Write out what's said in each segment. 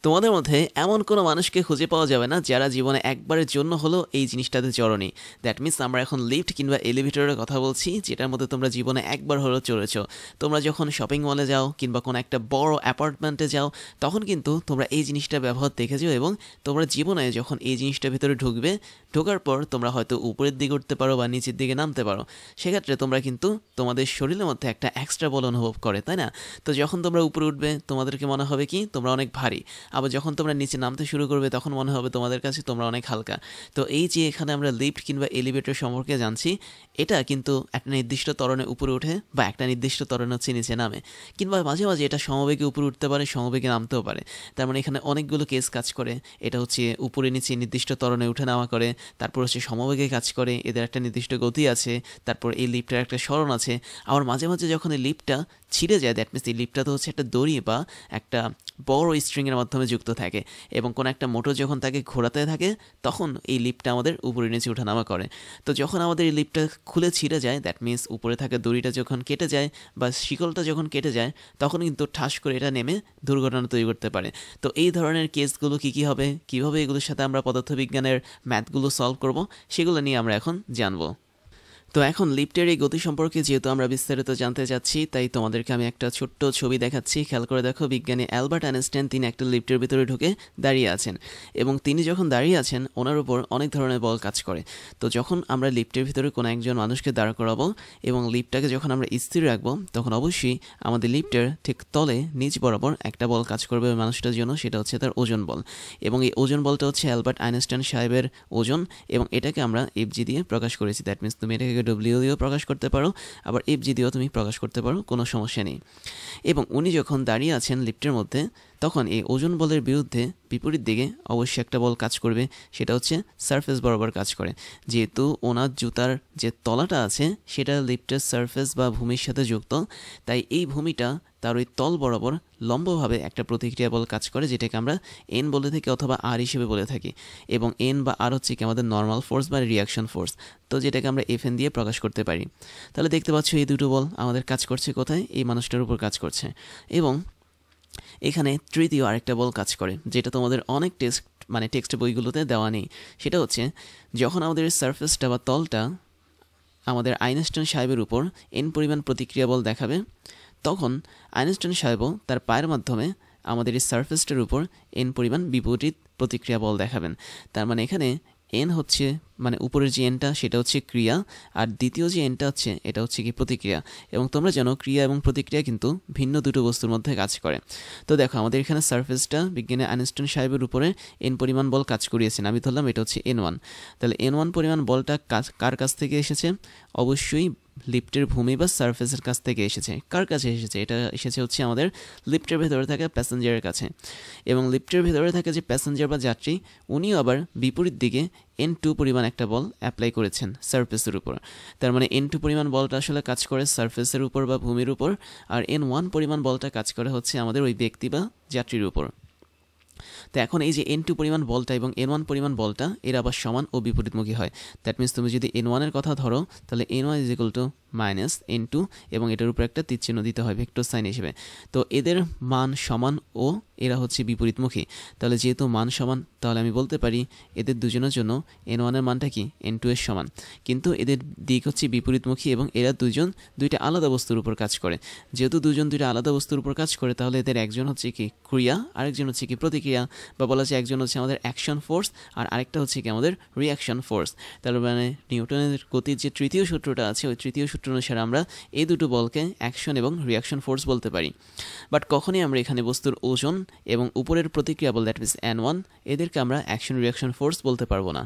তোমাদের মধ্যে এমন কোনো মানুষকে খুঁজে পাওয়া যাবে না যারা জীবনে একবারের জন্য হলেও এই জিনিসটাতে চড়োনি। দ্যাট মিন্স আমরা এখন লিফট কিংবা এলিভেটরের কথা বলছি, যেটার মধ্যে তোমরা জীবনে একবার হলেও চড়েছো। তোমরা যখন শপিং মলে যাও কিংবা কোনো একটা বড় অ্যাপার্টমেন্টে যাও, তখন কিন্তু তোমরা এই জিনিসটা ব্যবহার দেখেছো, এবং তোমরা জীবনে যখন এই জিনিসটার ভিতরে ঢুকবে, ঢোকার পর তোমরা হয়তো উপরের দিকে উঠতে পারো বা নিচের দিকে নামতে পারো। সেক্ষেত্রে তোমরা কিন্তু তোমাদের শরীরের মধ্যে একটা এক্সট্রা বল অনুভব করে, তাই না? তো যখন তোমরা উপরে উঠবে তোমাদেরকে মনে হবে কি তোমরা অনেক ভারী, আবার যখন তোমরা নিচে নামতে শুরু করবে তখন মনে হবে তোমাদের কাছে তোমরা অনেক হালকা। তো এই যে এখানে আমরা লিফট কিংবা এলিভেটর সম্পর্কে জানছি, এটা কিন্তু একটা নির্দিষ্ট ত্বরণে উপরে ওঠে বা একটা নির্দিষ্ট ত্বরণে হচ্ছে নিচে নামে, কিংবা মাঝে মাঝে এটা সমবেগে উপরে উঠতে পারে, সমবেগে নামতেও পারে। তার মানে এখানে অনেকগুলো কেস কাজ করে। এটা হচ্ছে উপরে নিচে নির্দিষ্ট ত্বরণে উঠে নামা করে, তারপর হচ্ছে সমবেগে কাজ করে, এদের একটা নির্দিষ্ট গতি আছে, তারপর এই লিফটের একটা সরণ আছে। আবার মাঝে মাঝে যখন এই লিফটটা ছিঁড়ে যায়, দ্যাট মিনস এই লিফটটা তো হচ্ছে একটা দড়ি বা একটা বড় স্ট্রিংয়ের মাধ্যমে যুক্ত থাকে, এবং কোনো একটা মোটর যখন তাকে ঘোরাতে থাকে তখন এই লিফটটা আমাদের উপরে নিচে ওঠানামা করে। তো যখন আমাদের এই লিফটটা খুলে ছিঁড়ে যায়, দ্যাট মিনস উপরে থাকা দড়িটা যখন কেটে যায় বা শিকলটা যখন কেটে যায়, তখন কিন্তু ঠাস করে এটা নেমে দুর্ঘটনা তৈরি করতে পারে। তো এই ধরনের কেসগুলো কী কী হবে, কীভাবে এগুলোর সাথে আমরা পদার্থবিজ্ঞানের ম্যাথগুলো সলভ করব, সেগুলো নিয়ে আমরা এখন জানবো। তো এখন লিফটের এই গতি সম্পর্কে যেহেতু আমরা বিস্তারিত জানতে চাচ্ছি, তাই তোমাদেরকে আমি একটা ছোট্ট ছবি দেখাচ্ছি। খেয়াল করে দেখো, বিজ্ঞানী অ্যালবার্ট আইনস্টাইন তিনি একটা লিফটের ভিতরে ঢুকে দাঁড়িয়ে আছেন, এবং তিনি যখন দাঁড়িয়ে আছেন ওনার উপর অনেক ধরনের বল কাজ করে। তো যখন আমরা লিফটের ভিতরে কোনো একজন মানুষকে দাঁড় করাবো এবং লিফটটাকে যখন আমরা স্থির রাখবো, তখন অবশ্যই আমাদের লিফটের ঠিক তলে নিচ বরাবর একটা বল কাজ করবে ওই মানুষটার জন্য, সেটা হচ্ছে তার ওজন বল। এবং এই ওজন বলটা হচ্ছে অ্যালবার্ট আইনস্টাইন সাহেবের ওজন, এবং এটাকে আমরা এফজি দিয়ে প্রকাশ করেছি। দ্যাট মিনস তুমি এটাকে ডব্লিউ দিয়েও প্রকাশ করতে পারো, আবার এফজি দিয়েও তুমি প্রকাশ করতে পারো, কোনো সমস্যা নেই। এবং উনি যখন দাঁড়িয়ে আছেন লিফটের মধ্যে, তখন এই ওজন বলের বিরুদ্ধে বিপরীত দিকে অবশ্যই একটা বল কাজ করবে, সেটা হচ্ছে সারফেস বরাবর কাজ করে। যেহেতু ওনার জুতার যে তলাটা আছে সেটা লিফটের সারফেস বা ভূমির সাথে যুক্ত, তাই এই ভূমিটা তার ওই তল বরাবর লম্বভাবে একটা প্রতিক্রিয়া বল কাজ করে, যেটাকে আমরা এন বলে থাকি অথবা আর হিসেবে বলে থাকি। এবং এন বা আর হচ্ছে কি আমাদের নর্মাল ফোর্স বা রিয়াকশন ফোর্স, তো যেটাকে আমরা এফএন দিয়ে প্রকাশ করতে পারি। তাহলে দেখতে পাচ্ছ এই দুটো বল আমাদের কাজ করছে কোথায়, এই মানুষটার উপর কাজ করছে। এবং এখানে তৃতীয় আরেকটা বল কাজ করে, যেটা তোমাদের অনেক টেক্সট বইগুলোতে দেওয়া নেই। সেটা হচ্ছে যখন আমাদের সারফেসটা বা তলটা আমাদের আইনস্টাইন সাহেবের উপর এন পরিমাণ প্রতিক্রিয়া বল দেখাবে, তখন আইনস্টাইন সাহেবও তার পায়ের মাধ্যমে আমাদের এই সারফেসটার উপর এন পরিমাণ বিপরীত প্রতিক্রিয়া বল দেখাবেন। তার মানে এখানে এন হচ্ছে মানে উপরের যে এনটা সেটা হচ্ছে ক্রিয়া, আর দ্বিতীয় যে এনটা হচ্ছে এটা হচ্ছে কি প্রতিক্রিয়া। এবং তোমরা জানো ক্রিয়া এবং প্রতিক্রিয়া কিন্তু ভিন্ন দুটো বস্তুর মধ্যে কাজ করে। তো দেখো আমাদের এখানে সারফেসটা বিজ্ঞানী আইনস্টাইন সাহেবের উপরে এন পরিমাণ বল কাজ করিয়েছেন, আমি ধরলাম এটা হচ্ছে N1। তাহলে N1 পরিমাণ বলটা কার কাছ থেকে এসেছে? অবশ্যই লিফটের ভূমি বা সারফেসের কাছ থেকে এসেছে। কার কাছে এসেছে? এটা এসেছে হচ্ছে আমাদের লিফটের ভেতরে থাকা প্যাসেঞ্জারের কাছে। এবং লিফটের ভেতরে থাকা যে প্যাসেঞ্জার বা যাত্রী, উনিও আবার বিপরীত দিকে N2 পরিমাণ একটা বল অ্যাপ্লাই করেছেন সারফেসের উপর। তার মানে N2 পরিমাণ বলটা আসলে কাজ করে সারফেসের উপর বা ভূমির উপর, আর N1 পরিমাণ বলটা কাজ করে হচ্ছে আমাদের ওই ব্যক্তি বা যাত্রীর উপর। তো এখন এই যে N2 পরিমাণ বলটা এবং N1 পরিমাণ বলটা এরা আবার সমান ও বিপরীতমুখী হয়। দ্যাট মিনস তুমি যদি N1 এর কথা ধরো, তাহলে N1 is equal two minus N2, এবং এটার উপর একটা তীর চিহ্ন দিতে হয় ভেক্টর সাইন হিসেবে। তো এদের মান সমান ও এরা হচ্ছে বিপরীতমুখী। তাহলে যেহেতু মান সমান, তাহলে আমি বলতে পারি এদের দুজনের জন্য N1 এর মানটা কি N2 এর সমান। কিন্তু এদের দিক হচ্ছে বিপরীতমুখী এবং এরা দুজন দুইটা আলাদা বস্তুর উপর কাজ করে। যেহেতু দুজন দুইটা আলাদা বস্তুর উপর কাজ করে, তাহলে এদের একজন হচ্ছে কি ক্রিয়া, আরেকজন হচ্ছে কি প্রতিক্রিয়া, বা বলা যায় একজন হচ্ছে আমাদের অ্যাকশন ফোর্স আর আরেকটা হচ্ছে কি আমাদের রিয়াকশন ফোর্স। তার মানে নিউটনের গতির যে তৃতীয় সূত্রটা আছে, ওই তৃতীয় সূত্র অনুসারে আমরা এই দুটো বলকে অ্যাকশন এবং রিয়াকশন ফোর্স বলতে পারি। বাট কখনই আমরা এখানে বস্তুর ওজন এবং উপরের প্রতিক্রিয়া বল দ্যাট মিনস N1, এদেরকে আমরা অ্যাকশন রিয়াকশন ফোর্স বলতে পারবো না।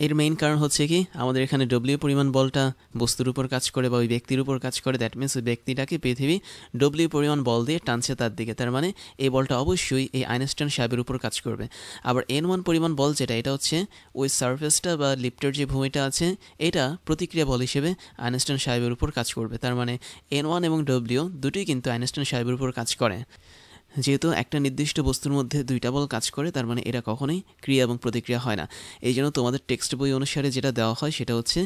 এর মেইন কারণ হচ্ছে কি আমাদের এখানে ডব্লিউ পরিমাণ বলটা বস্তুর উপর কাজ করে বা ওই ব্যক্তির উপর কাজ করে। দ্যাট মিনস ওই ব্যক্তিটাকে পৃথিবী ডব্লিউ পরিমাণ বল দিয়ে টানছে তার দিকে। তার মানে এই বলটা অবশ্যই এই আইনস্টাইন সাহেবের উপর কাজ করবে। আবার N1 পরিমাণ বল যেটা, এটা হচ্ছে ওই সারফেসটা বা লিফটের যে ভূমিটা আছে, এটা প্রতিক্রিয়া বল হিসেবে আইনস্টাইন সাহেবের উপর কাজ করবে। তার মানে N1 এবং ডব্লিউ দুটোই কিন্তু আইনস্টাইন সাহেবের উপর কাজ করে। যেহেতু একটা নির্দিষ্ট বস্তুর মধ্যে দুইটা বল কাজ করে, তার মানে এরা কখনোই ক্রিয়া এবং প্রতিক্রিয়া হয় না। এই জন্য তোমাদের টেক্সট বই অনুসারে যেটা দেওয়া হয় সেটা হচ্ছে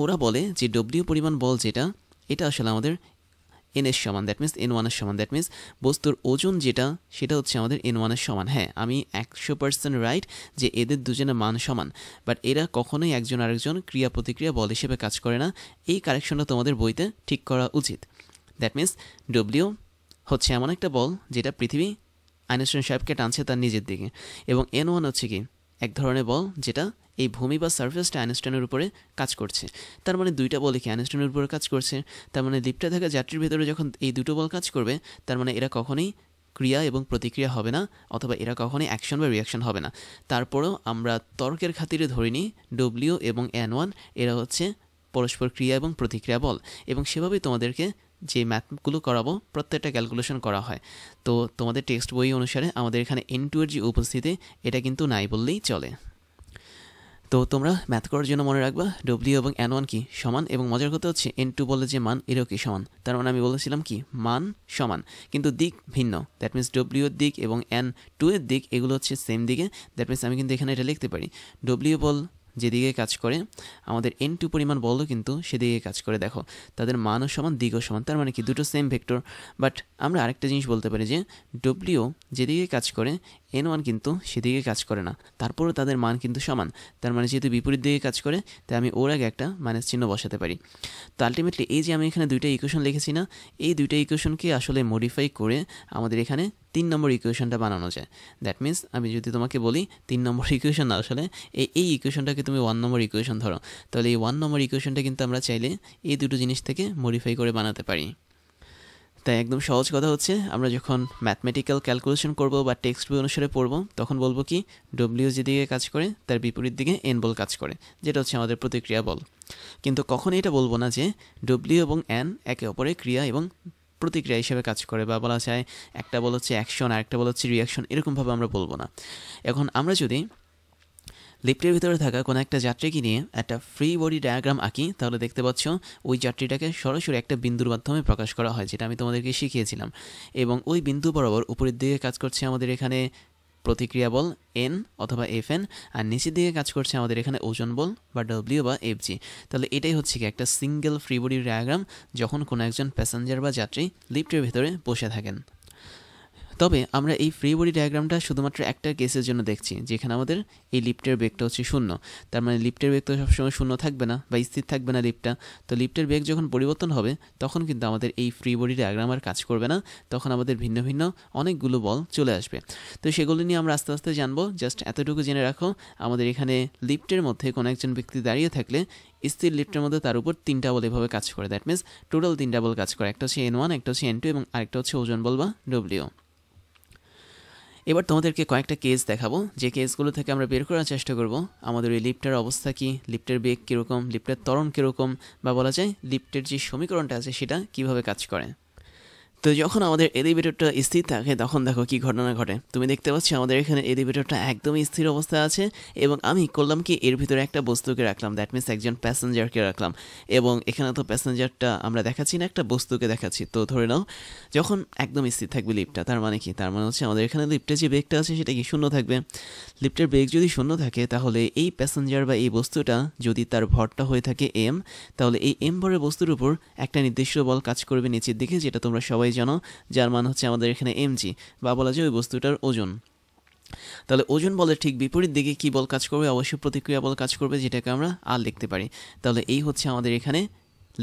ওরা বলে যে ডব্লিউ পরিমাণ বল যেটা, এটা আসলে আমাদের এন এর সমান, দ্যাট মিনস N1 এর সমান, দ্যাট মিনস বস্তুর ওজন যেটা সেটা হচ্ছে আমাদের N1 এর সমান। হ্যাঁ, আমি 100% রাইট যে এদের দুজনের মান সমান, বাট এরা কখনোই একজন আরেকজন ক্রিয়া প্রতিক্রিয়া বল হিসেবে কাজ করে না। এই কারেকশনটা তোমাদের বইতে ঠিক করা উচিত। দ্যাট মিনস ডব্লিউ হচ্ছে এমন একটা বল যেটা পৃথিবী আইনস্টাইন সাহেবকে টানছে তার নিজের দিকে, এবং N1 হচ্ছে কি এক ধরনের বল যেটা এই ভূমি বা সারফেসটা আইনস্টাইনের উপরে কাজ করছে। তার মানে দুইটা বলই কি আইনস্টাইনের উপরে কাজ করছে। তার মানে লিফটে থাকা যাত্রীর ভেতরে যখন এই দুটো বল কাজ করবে, তার মানে এরা কখনোই ক্রিয়া এবং প্রতিক্রিয়া হবে না, অথবা এরা কখনোই অ্যাকশন বা রিয়াকশন হবে না। তারপরেও আমরা তর্কের খাতিরে ধরে নিই ডব্লিউ এবং N1 এরা হচ্ছে পরস্পর ক্রিয়া এবং প্রতিক্রিয়া বল, এবং সেভাবেই তোমাদেরকে যে ম্যাথগুলো করাবো প্রত্যেকটা ক্যালকুলেশন করা হয়। তো তোমাদের টেক্সট বই অনুসারে আমাদের এখানে N2 এর যে উপস্থিতি এটা কিন্তু নাই বললেই চলে। তো তোমরা ম্যাথ করার জন্য মনে রাখবা ডব্লিউ এবং N1 কি সমান, এবং মজার কথা হচ্ছে N2 বলে যে মান এরও কি সমান। তার মানে আমি বলেছিলাম কি মান সমান কিন্তু দিক ভিন্ন, দ্যাট মিনস ডব্লিউ এর দিক এবং N2 এর দিক এগুলো হচ্ছে সেম দিকে। দ্যাট মিনস আমি কিন্তু এখানে এটা লিখতে পারি ডব্লিউ বল যেদিকে কাজ করে আমাদের N2 পরিমাণ বলও কিন্তু সেদিকে কাজ করে। দেখো তাদের মানও সমান, দিকও সমান, তার মানে কি দুটো সেম ভেক্টর। বাট আমরা আরেকটা জিনিস বলতে পারি যে ডব্লিউ যেদিকে কাজ করে N1 কিন্তু সেদিকে কাজ করে না, তারপরও তাদের মান কিন্তু সমান। তার মানে যেহেতু বিপরীত দিকে কাজ করে, তাই আমি ওর আগে একটা মাইনাস চিহ্ন বসাতে পারি। তো আলটিমেটলি এই যে আমি এখানে দুইটা ইকুয়েশন লিখেছি না, এই দুইটা ইকুয়েশনকে আসলে মডিফাই করে আমাদের এখানে 3 নম্বর ইকুয়েশনটা বানানো যায়। দ্যাট মিনস আমি যদি তোমাকে বলি 3 নম্বর ইকুয়েশন না, আসলে এই ইকুয়েশনটাকে তুমি 1 নম্বর ইকুয়েশন ধরো, তাহলে এই 1 নম্বর ইকুয়েশনটা কিন্তু আমরা চাইলে এই দুটো জিনিস থেকে মডিফাই করে বানাতে পারি। তাই একদম সহজ কথা হচ্ছে আমরা যখন ম্যাথমেটিক্যাল ক্যালকুলেশন করব বা টেক্সট বই অনুসারে পড়ব, তখন বলবো কি ডব্লিউ যেদিকে কাজ করে তার বিপরীত দিকে N বল কাজ করে, যেটা হচ্ছে আমাদের প্রতিক্রিয়া বল। কিন্তু কখনই এটা বলবো না যে ডব্লিউ এবং N একে অপরের ক্রিয়া এবং প্রতিক্রিয়া হিসেবে কাজ করে, বা বলা যায় একটা বল হচ্ছে অ্যাকশন আর একটা বল হচ্ছে রিয়াকশন, এরকমভাবে আমরা বলবো না। এখন আমরা যদি লিফটের ভিতরে থাকা কোনো একটা যাত্রীকে নিয়ে একটা ফ্রি বডি ডায়াগ্রাম আঁকি, তাহলে দেখতে পাচ্ছ ওই যাত্রীটাকে সরাসরি একটা বিন্দুর মাধ্যমে প্রকাশ করা হয়, যেটা আমি তোমাদেরকে শিখিয়েছিলাম। এবং ওই বিন্দু বরাবর উপরের দিকে কাজ করছে আমাদের এখানে প্রতিক্রিয়া বল N অথবা Fn, আর নিচের দিকে কাজ করছে আমাদের এখানে ওজন বল বা ডব্লিউ বা Fg। তাহলে এটাই হচ্ছে কি একটা সিঙ্গেল ফ্রি বডি ডায়াগ্রাম যখন কোনো একজন প্যাসেঞ্জার বা যাত্রী লিফটের ভিতরে বসে থাকেন। তবে আমরা এই ফ্রি বডি ডায়াগ্রামটা শুধুমাত্র একটা কেসের জন্য দেখছি, যেখানে আমাদের এই লিফটের বেগটা হচ্ছে 0। তার মানে লিফটের বেগ তো সবসময় 0 থাকবে না বা স্থির থাকবে না লিফটটা। তো লিফটের বেগ যখন পরিবর্তন হবে তখন কিন্তু আমাদের এই ফ্রি বডি ডায়াগ্রাম আর কাজ করবে না, তখন আমাদের ভিন্ন ভিন্ন অনেকগুলো বল চলে আসবে। তো সেগুলো নিয়ে আমরা আস্তে আস্তে জানবো। জাস্ট এতটুকু জেনে রাখো, আমাদের এখানে লিফটের মধ্যে কোনো একজন ব্যক্তি দাঁড়িয়ে থাকলে স্থির লিফটের মধ্যে তার উপর 3টা বল এভাবে কাজ করে। দ্যাট মিনস টোটাল 3টা বল কাজ করে, একটা হচ্ছে N1, একটা হচ্ছে N2 এবং আরেকটা হচ্ছে ওজন বল বা ডব্লিউ। এবার তোমাদেরকে কয়েকটা কেস দেখাবো, যে কেসগুলো থেকে আমরা বের করার চেষ্টা করব আমাদের এই লিফটের অবস্থা কী, লিফটের বেগ কীরকম, লিফটের ত্বরণ কীরকম, বা বলা যায় লিফটের যে সমীকরণটা আছে সেটা কীভাবে কাজ করে। তো যখন আমাদের এলিভেটরটা স্থির থাকে তখন দেখো কি ঘটনা ঘটে। তুমি দেখতে পাচ্ছ আমাদের এখানে এলিভেটরটা একদমই স্থির অবস্থায় আছে, এবং আমি করলাম কি এর ভিতরে একটা বস্তুকে রাখলাম, দ্যাট মিনস একজন প্যাসেঞ্জারকে রাখলাম। এবং এখানে তো প্যাসেঞ্জারটা আমরা দেখাচ্ছি না, একটা বস্তুকে দেখাচ্ছি। তো ধরে নাও যখন একদম স্থির থাকবে লিফটটা, তার মানে কি, তার মানে হচ্ছে আমাদের এখানে লিফটের যে বেগটা আছে সেটা কি 0 থাকবে। লিফটের বেগ যদি 0 থাকে তাহলে এই প্যাসেঞ্জার বা এই বস্তুটা যদি তার ভরটা হয়ে থাকে m, তাহলে এই m ভরের বস্তুর উপর একটা নির্দিষ্ট বল কাজ করবে নিচের দিকে, যেটা তোমরা সবাই জানো, যার মান হচ্ছে আমাদের এখানে mg, বা বলা যায় ওই বস্তুটার ওজন। তাহলে ওজন বলের ঠিক বিপরীত দিকে কি বল কাজ করবে, অবশ্যই প্রতিক্রিয়া বল কাজ করবে, যেটাকে আমরা আর লিখতে পারি। তাহলে এই হচ্ছে আমাদের এখানে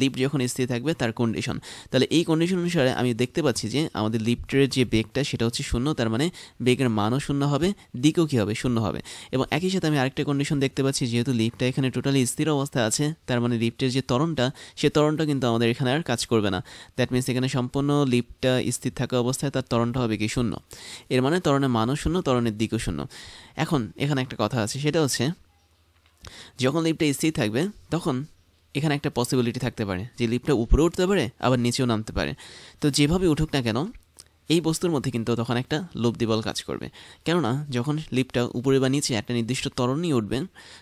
লিফট যখন স্থির থাকবে তার কন্ডিশন। তাহলে এই কন্ডিশন অনুসারে আমি দেখতে পাচ্ছি যে আমাদের লিফটের যে বেগটা সেটা হচ্ছে 0, তার মানে বেগের মানও 0 হবে, দিকও কী হবে, 0 হবে। এবং একই সাথে আমি আরেকটা কন্ডিশন দেখতে পাচ্ছি, যেহেতু লিফটটা এখানে টোটালি স্থির অবস্থায় আছে, তার মানে লিফটের যে ত্বরণটা, সে ত্বরণটা কিন্তু আমাদের এখানে আর কাজ করবে না। দ্যাট মিনস এখানে সম্পূর্ণ লিফটটা স্থির থাকা অবস্থায় তার ত্বরণটা হবে কি 0। এর মানে ত্বরণের মানও 0, ত্বরণের দিকও 0। এখন এখানে একটা কথা আছে, সেটা হচ্ছে যখন লিফটটা স্থির থাকবে তখন এখানে একটা পসিবিলিটি থাকতে পারে যে লিফটটা উপরে উঠতে পারে আবার নিচেও নামতে পারে। তো যেভাবে উঠুক না কেন এই বস্তুর মধ্যে কিন্তু তখন একটা লব্ধি বল কাজ করবে, কেননা যখন লিফটটা উপরে বা নিচে একটা নির্দিষ্ট ত্বরণ নিয়ে উঠবে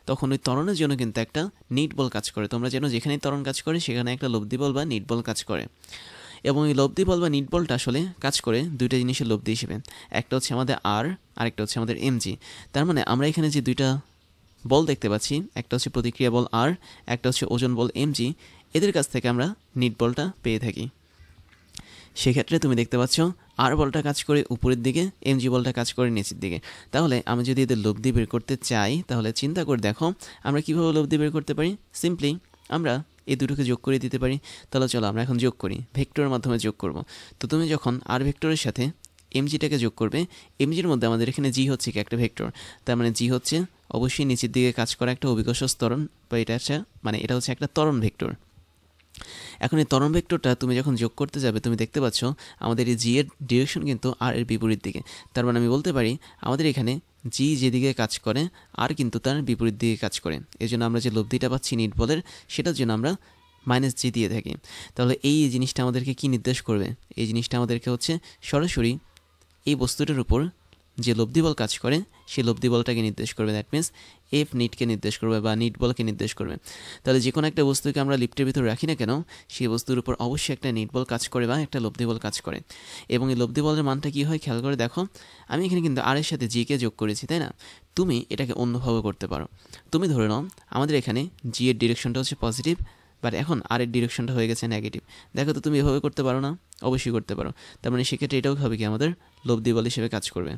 তখন ওই ত্বরণের জন্য কিন্তু একটা নিট বল কাজ করে। তোমরা যেন যেখানেই ত্বরণ কাজ করে সেখানে একটা লব্ধি বল বা নিট বল কাজ করে। এবং এই লব্ধি বল বা নিট বলটা আসলে কাজ করে দুইটা জিনিসের লব্ধি হিসেবে, একটা হচ্ছে আমাদের আর, আরেকটা হচ্ছে আমাদের mg। তার মানে আমরা এখানে যে দুইটা বল দেখতে পাচ্ছি, একটা হচ্ছে প্রতিক্রিয়া বল আর, একটা হচ্ছে ওজন বল mg, এদের কাছ থেকে আমরা নিট বলটা পেয়ে থাকি। সেক্ষেত্রে তুমি দেখতে পাচ্ছ আর বলটা কাজ করে উপরের দিকে, এমজি বলটা কাজ করে নিচের দিকে। তাহলে আমি যদি এদের লব্ধি বের করতে চাই তাহলে চিন্তা করে দেখো আমরা কীভাবে লব্ধি বের করতে পারি। সিম্পলি আমরা এই দুটোকে যোগ করে দিতে পারি। তাহলে চলো আমরা এখন যোগ করি, ভেক্টরের মাধ্যমে যোগ করব। তো তুমি যখন আর ভেক্টরের সাথে এমজিটাকে যোগ করবে, এমজির মধ্যে আমাদের এখানে জি হচ্ছে কি একটা ভেক্টর, তার মানে জি হচ্ছে অবশ্যই নিচের দিকে কাজ করা একটা অভিকর্ষ ত্বরণ, বা এটা এটা হচ্ছে একটা ত্বরণ ভেক্টর। এখন এই ত্বরণ ভেক্টরটা তুমি যখন যোগ করতে যাবে তুমি দেখতে পাচ্ছ আমাদের এই জি এর ডিরেকশন কিন্তু আর এর বিপরীত দিকে। তার মানে আমি বলতে পারি আমাদের এখানে জি যেদিকে কাজ করে আর কিন্তু তার বিপরীত দিকে কাজ করে। এই জন্য আমরা যে লব্ধিটা পাচ্ছি নিট বলের, সেটার জন্য আমরা মাইনাস জি দিয়ে থাকি। তাহলে এই জিনিসটা আমাদেরকে কি নির্দেশ করবে? এই জিনিসটা আমাদেরকে হচ্ছে সরাসরি এই বস্তুটার উপর যে লব্ধি বল কাজ করে সেই লব্ধি বলটাকে নির্দেশ করবে। দ্যাট মিনস এফ নিটকে নির্দেশ করবে বা নিট বলকে নির্দেশ করবে। তাহলে যে কোনো একটা বস্তুকে আমরা লিফটের ভিতর রাখি না কেন, সেই বস্তুর উপর অবশ্যই একটা নিট বল কাজ করে বা একটা লব্ধি বল কাজ করে। এবং এই লব্ধি বলের মানটা কী হয় খেয়াল করে দেখো, আমি এখানে কিন্তু আর এর সাথে জিকে যোগ করেছি, তাই না? তুমি এটাকে অন্যভাবে করতে পারো। তুমি ধরে নাও আমাদের এখানে জি এর ডিরেকশনটা হচ্ছে পজিটিভ, বাট এখন আর এর ডিরেকশনটা হয়ে গেছে নেগেটিভ। দেখো তো তুমি এভাবে করতে পারো না? অবশ্যই করতে পারো। তার মানে সেক্ষেত্রে এটাও হবে কি আমাদের লব্ধি বল হিসেবে কাজ করবে।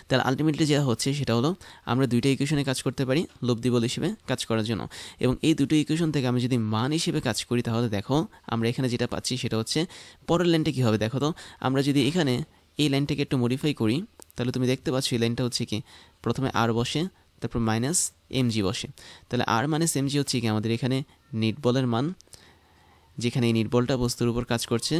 তাহলে আলটিমেটলি যা হচ্ছে সেটা হলো আমরা দুইটা ইকুয়েশনে কাজ করতে পারি লব্ধি বল হিসেবে কাজ করার জন্য। এবং এই দুটো ইকুয়েশন থেকে আমি যদি মান হিসেবে কাজ করি তাহলে দেখো আমরা এখানে যেটা পাচ্ছি সেটা হচ্ছে পরের লাইনটা কী হবে দেখো তো। আমরা যদি এখানে এই লাইনটাকে একটু মডিফাই করি তাহলে তুমি দেখতে পাচ্ছ এই লাইনটা হচ্ছে কি প্রথমে আর বসে, তারপর মাইনাস এমজি বসে। তাহলে আর মাইনাস এমজি হচ্ছে কি আমাদের এখানে নিট বলের মান, যেখানে এই নিট বলটা বস্তুর উপর কাজ করছে।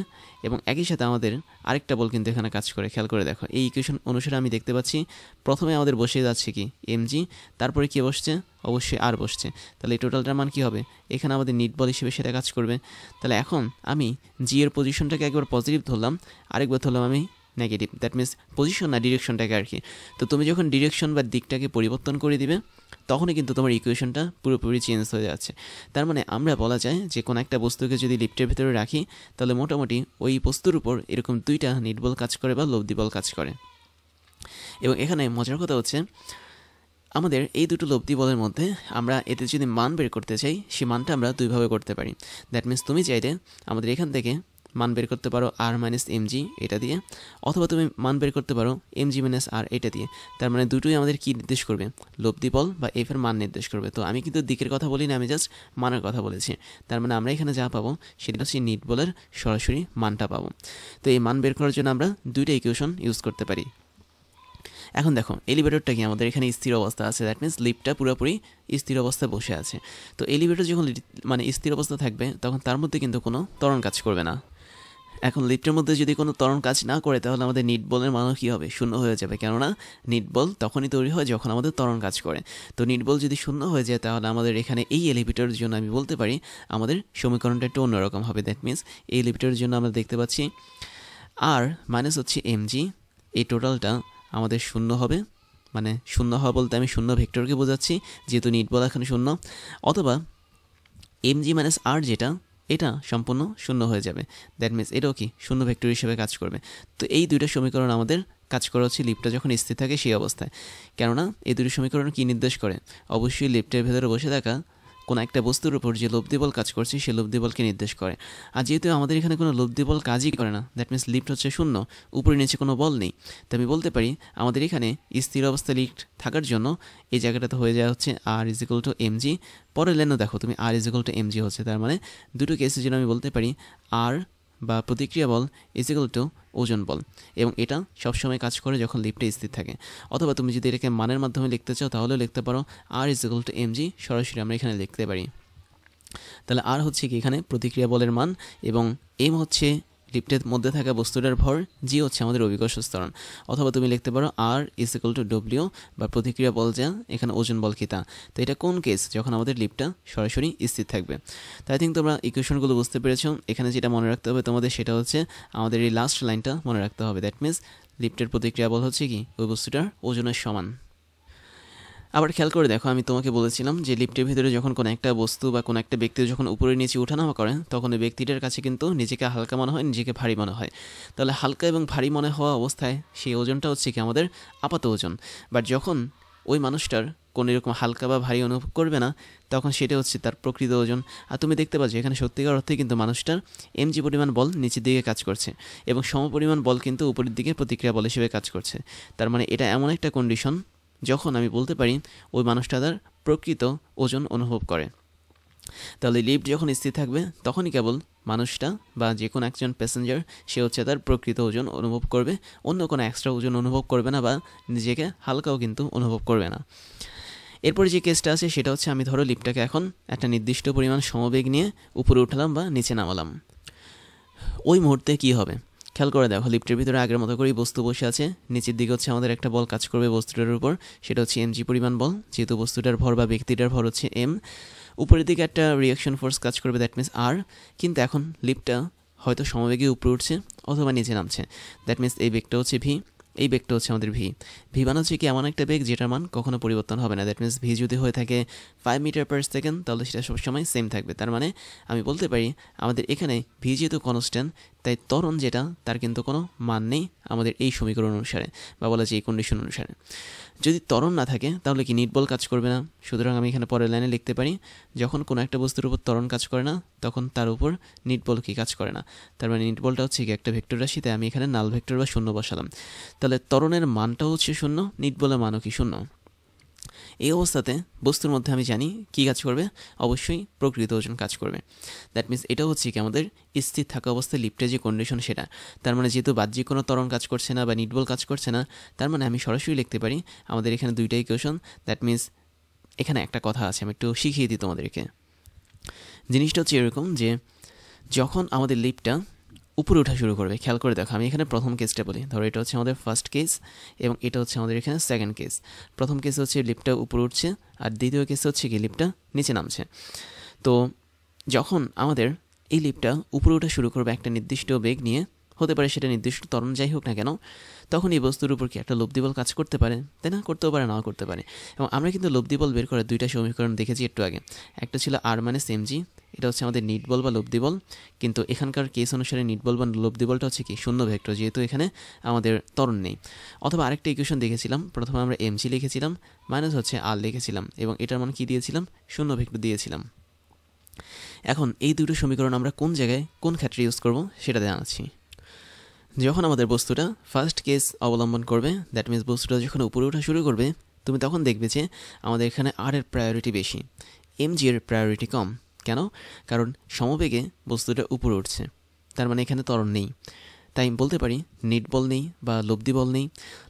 এবং একই সাথে আমাদের আরেকটা বল কিন্তু এখানে কাজ করে। খেয়াল করে দেখো এই ইকুয়েশন অনুসারে আমি দেখতে পাচ্ছি প্রথমে আমাদের বসে যাচ্ছে কি এমজি, তারপরে কি বসছে? অবশ্যই আর বসছে। তাহলে এই টোটালটার মান কী হবে? এখানে আমাদের নিট বল হিসেবে সেটা কাজ করবে। তাহলে এখন আমি জি এর পজিশনটাকে একবার পজিটিভ ধরলাম, আরেকবার ধরলাম আমি নেগেটিভ। দ্যাট মিনস পজিশন না ডিরেকশনটাকে আর কি। তো তুমি যখন ডিরেকশন বা দিকটাকে পরিবর্তন করে দিবে তখনই কিন্তু তোমার ইকুয়েশনটা পুরোপুরি চেঞ্জ হয়ে যাচ্ছে। তার মানে আমরা বলা যায় যে কোনো একটা বস্তুকে যদি লিফটের ভেতরে রাখি তাহলে মোটামুটি ওই বস্তুর উপর এরকম দুইটা নিট বল কাজ করে বা লব্ধি বল কাজ করে। এবং এখানে মজার কথা হচ্ছে আমাদের এই দুটো লব্ধি বলের মধ্যে আমরা এতে যদি মান বের করতে চাই সেই মানটা আমরা দুইভাবে করতে পারি। দ্যাট মিনস তুমি চাইলে আমাদের এখান থেকে মান বের করতে পারো আর মাইনাস এমজি এটা দিয়ে, অথবা তুমি মান বের করতে পারো এমজি মাইনাস আর এটা দিয়ে। তার মানে দুটোই আমাদের কি নির্দেশ করবে? লব্ধি বল বা এফ এর মান নির্দেশ করবে। তো আমি কিন্তু দিকের কথা বলি না, আমি জাস্ট মানের কথা বলেছি। তার মানে আমরা এখানে যা পাবো সেটা হচ্ছে নিট বলের সরাসরি মানটা পাবো। তো এই মান বের করার জন্য আমরা দুইটা ইকুয়েশন ইউজ করতে পারি। এখন দেখো এলিভেটরটা কি আমাদের এখানে স্থির অবস্থা আছে। দ্যাট মিনস লিফটটা পুরোপুরি স্থির অবস্থায় বসে আছে। তো এলিভেটর যখন স্থির অবস্থা থাকবে তখন তার মধ্যে কিন্তু কোনো ত্বরণ কাজ করবে না। এখন লিফটের মধ্যে যদি কোনো ত্বরণ কাজ না করে তাহলে আমাদের নিট বলের মানও কী হবে? শূন্য হয়ে যাবে। কেননা নিট বল তখনই তৈরি হয় যখন আমাদের ত্বরণ কাজ করে। তো নিট বল যদি শূন্য হয়ে যায় তাহলে আমাদের এখানে এই এলিভেটরের জন্য আমি বলতে পারি আমাদের সমীকরণটা একটু অন্যরকম হবে। দ্যাট মিনস এই এলিভেটরের জন্য আমরা দেখতে পাচ্ছি আর মাইনাস হচ্ছে এমজি, এই টোটালটা আমাদের শূন্য হবে। মানে শূন্য হওয়া বলতে আমি শূন্য ভেক্টরকে বোঝাচ্ছি, যেহেতু নিট বল এখানে শূন্য। অথবা এমজি মাইনাস আর যেটা এটা সম্পূর্ণ শূন্য হয়ে যাবে। দ্যাট মিনস এটাও কি শূন্য ভেক্টর হিসেবে কাজ করবে। তো এই দুইটা সমীকরণ আমাদের কাজ করা হচ্ছে লিফটটা যখন স্থির থাকে সেই অবস্থায়। কেননা এই দুটো সমীকরণ কী নির্দেশ করে? অবশ্যই লিফটের ভেতরে বসে থাকা কোনো একটা বস্তুর উপর যে লব্ধি বল কাজ করছে সেই লব্ধি বলকে নির্দেশ করে। আর যেহেতু আমাদের এখানে কোনো লব্ধি বল কাজই করে না, দ্যাট মিনস লিফট হচ্ছে শূন্য, উপরে নিচে কোনো বল নেই। তো আমি বলতে পারি আমাদের এখানে স্থির অবস্থা লিফট থাকার জন্য এই জায়গাটাতে হয়ে যাওয়া হচ্ছে আর ইজ ইকুয়াল টু এমজি। পরের লাইনও দেখো তুমি আর ইজ ইকুয়াল টু এমজি হচ্ছে। তার মানে দুটো কেসের জন্য আমি বলতে পারি আর বা প্রতিক্রিয়া বল ইজ ইকুয়াল টু ওজন বল। এবং এটা সবসময় কাজ করে যখন লিফটে স্থির থাকে। অথবা তুমি যদি এটাকে মানের মাধ্যমে লিখতে চাও তাহলেও লিখতে পারো আর ইজ ইকুয়াল টু এমজি, সরাসরি আমরা এখানে লিখতে পারি। তাহলে আর হচ্ছে কি এখানে প্রতিক্রিয়া বলের মান, এবং এম হচ্ছে লিফটের মধ্যে থাকা বস্তুটার ভর, জি হচ্ছে আমাদের অভিকর্ষ ত্বরণ। অথবা তুমি লিখতে পারো আর ইজ ইকুয়াল টু ডব্লিউ বা প্রতিক্রিয়া বল যা, এখানে ওজন বল কি তা। তো এটা কোন কেস? যখন আমাদের লিফটটা সরাসরি স্থির থাকবে। তাই থিঙ্ক তোমরা ইকুয়েশনগুলো বুঝতে পেরেছো। এখানে যেটা মনে রাখতে হবে তোমাদের সেটা হচ্ছে আমাদের এই লাস্ট লাইনটা মনে রাখতে হবে। দ্যাট মিনস লিফটের প্রতিক্রিয়া বল হচ্ছে কি ওই বস্তুটার ওজনের সমান। আবার খেয়াল করে দেখো আমি তোমাকে বলেছিলাম যে লিফটের ভিতরে যখন কোনো একটা বস্তু বা কোনো একটা ব্যক্তি যখন উপরে নিচে ওঠানামা করে তখন ওই ব্যক্তিটার কাছে কিন্তু নিজেকে হালকা মনে হয়, নিজেকে ভারী মনে হয়। তাহলে হালকা এবং ভারী মনে হওয়া অবস্থায় সেই ওজনটা হচ্ছে কি আমাদের আপাত ওজন। বাট যখন ওই মানুষটার কোনো এরকম হালকা বা ভারী অনুভব করবে না, তখন সেটা হচ্ছে তার প্রকৃত ওজন। আর তুমি দেখতে পাচ্ছ এখানে সত্যিকার অর্থে কিন্তু মানুষটার mg পরিমাণ বল নিচের দিকে কাজ করছে এবং সমপরিমাণ বল কিন্তু উপরের দিকে প্রতিক্রিয়া বল হিসেবে কাজ করছে। তার মানে এটা এমন একটা কন্ডিশন যখন আমি বলতে পারি ওই মানুষটা তার প্রকৃত ওজন অনুভব করে। তাহলে লিফট যখন স্থির থাকবে তখনই কেবল মানুষটা বা যে কোনো একজন প্যাসেঞ্জার সে হচ্ছে তার প্রকৃত ওজন অনুভব করবে, অন্য কোনো এক্সট্রা ওজন অনুভব করবে না বা নিজেকে হালকাও কিন্তু অনুভব করবে না। এরপরে যে কেসটা আছে সেটা হচ্ছে আমি ধরো লিফটটাকে এখন একটা নির্দিষ্ট পরিমাণ সমবেগ নিয়ে উপরে উঠালাম বা নিচে নামালাম। ওই মুহূর্তে কি হবে খেয়াল করে দেখো, লিফটের ভিতরে আগের মতো করেই বস্তু বসে আছে, নিচের দিকে হচ্ছে আমাদের একটা বল কাজ করবে বস্তুটার উপর, সেটা হচ্ছে mg পরিমাণ বল, যেহেতু বস্তুটার ভর বা ব্যক্তিটার ভর হচ্ছে m। উপরের দিকে একটা রিয়াকশন ফোর্স কাজ করবে, দ্যাট মিনস আর। কিন্তু এখন লিফটটা হয়তো সমবেগে উপরে উঠছে অথবা নিচে নামছে, দ্যাট মিনস এই বেগটা হচ্ছে ভি, এই বেগটা হচ্ছে আমাদের ভি। ভি মানে হচ্ছে কি এমন একটা বেগ যেটার মান কখনো পরিবর্তন হবে না, দ্যাট মিনস ভি যদি হয়ে থাকে 5 মিটার পার সেকেন্ড তাহলে সেটা সবসময় সেম থাকবে। তার মানে আমি বলতে পারি আমাদের এখানে ভি যেহেতু কনস্ট্যান্ট, তাই ত্বরণ যেটা তার কিন্তু কোনো মান নেই আমাদের এই সমীকরণ অনুসারে বা বলা যায় এই কন্ডিশন অনুসারে। যদি ত্বরণ না থাকে তাহলে কি নিট বল কাজ করবে না। সুতরাং আমি এখানে পরের লাইনে লিখতে পারি যখন কোনো একটা বস্তুর উপর ত্বরণ কাজ করে না তখন তার উপর নিট বল কি কাজ করে না। তার মানে নিট বলটা হচ্ছে কি একটা ভেক্টর রাশি, তাই আমি এখানে নাল ভেক্টর বা শূন্য বসালাম। তাহলে ত্বরণের মানটাও হচ্ছে শূন্য, নিট বলের মানও কি শূন্য। এই অবস্থাতে বস্তুর মধ্যে আমি জানি কি কাজ করবে, অবশ্যই প্রকৃত ওজন কাজ করবে। দ্যাট মিনস এটা হচ্ছে কি আমাদের স্থির থাকা অবস্থায় লিফটের যে কন্ডিশন সেটা। তার মানে যেহেতু বাহ্যিক কোনো ত্বরণ কাজ করছে না বা নিটবল কাজ করছে না, তার মানে আমি সরাসরি লিখতে পারি আমাদের এখানে দুইটা ইকুয়েশন। দ্যাট মিনস এখানে একটা কথা আছে, আমি একটু শিখিয়ে দিই তোমাদেরকে। জিনিসটা হচ্ছে এরকম যে যখন আমাদের লিফটটা উপরে ওঠা শুরু করবে, খেয়াল করে দেখো আমি এখানে প্রথম কেসটা বলি, ধরো এটা হচ্ছে আমাদের ফার্স্ট কেস এবং এটা হচ্ছে আমাদের এখানে সেকেন্ড কেস। প্রথম কেস হচ্ছে লিফটটা উপরে উঠছে আর দ্বিতীয় কেস হচ্ছে কি লিফটটা নিচে নামছে। তো যখন আমাদের এই লিফটটা উপরে ওঠা শুরু করবে একটা নির্দিষ্ট বেগ নিয়ে, হতে পারে সেটা নির্দিষ্ট ত্বরণ যাই হোক না কেন, তখন এই বস্তুর উপর কি একটা লব্ধি বল কাজ করতে পারে, তাই না? করতেও পারে, নাও করতে পারে। এবং আমরা কিন্তু লব্ধি বল বের করার দুইটা সমীকরণ দেখেছি একটু আগে। একটা ছিল আর মাইনাস এমজি, এটা হচ্ছে আমাদের নিট বল বা লব্ধি বল, কিন্তু এখানকার কেস অনুসারে নিট বল বা লব্ধি বলটা হচ্ছে কি শূন্য ভেক্টর, যেহেতু এখানে আমাদের ত্বরণ নেই। অথবা আরেকটা ইকুয়েশন দেখেছিলাম, প্রথমে আমরা এমজি লিখেছিলাম মাইনাস হচ্ছে আর লিখেছিলাম এবং এটার মান কি দিয়েছিলাম, শূন্য ভেক্টর দিয়েছিলাম। এখন এই দুটো সমীকরণ আমরা কোন জায়গায় কোন ক্ষেত্রে ইউজ করব সেটা জানাচ্ছি। যখন আমাদের বস্তুটা ফার্স্ট কেস অবলম্বন করবে, দ্যাট মিনস বস্তুটা যখন উপরে ওঠা শুরু করবে, তুমি তখন দেখবে যে আমাদের এখানে আর এর প্রায়োরিটি বেশি, এমজি এর প্রায়োরিটি কম। কেন? কারণ সমবেগে বস্তুটা উপরে উঠছে, তার মানে এখানে ত্বরণ নেই। তাই আমি বলতে পারি নিট বল নেই বা লব্ধি বল নেই।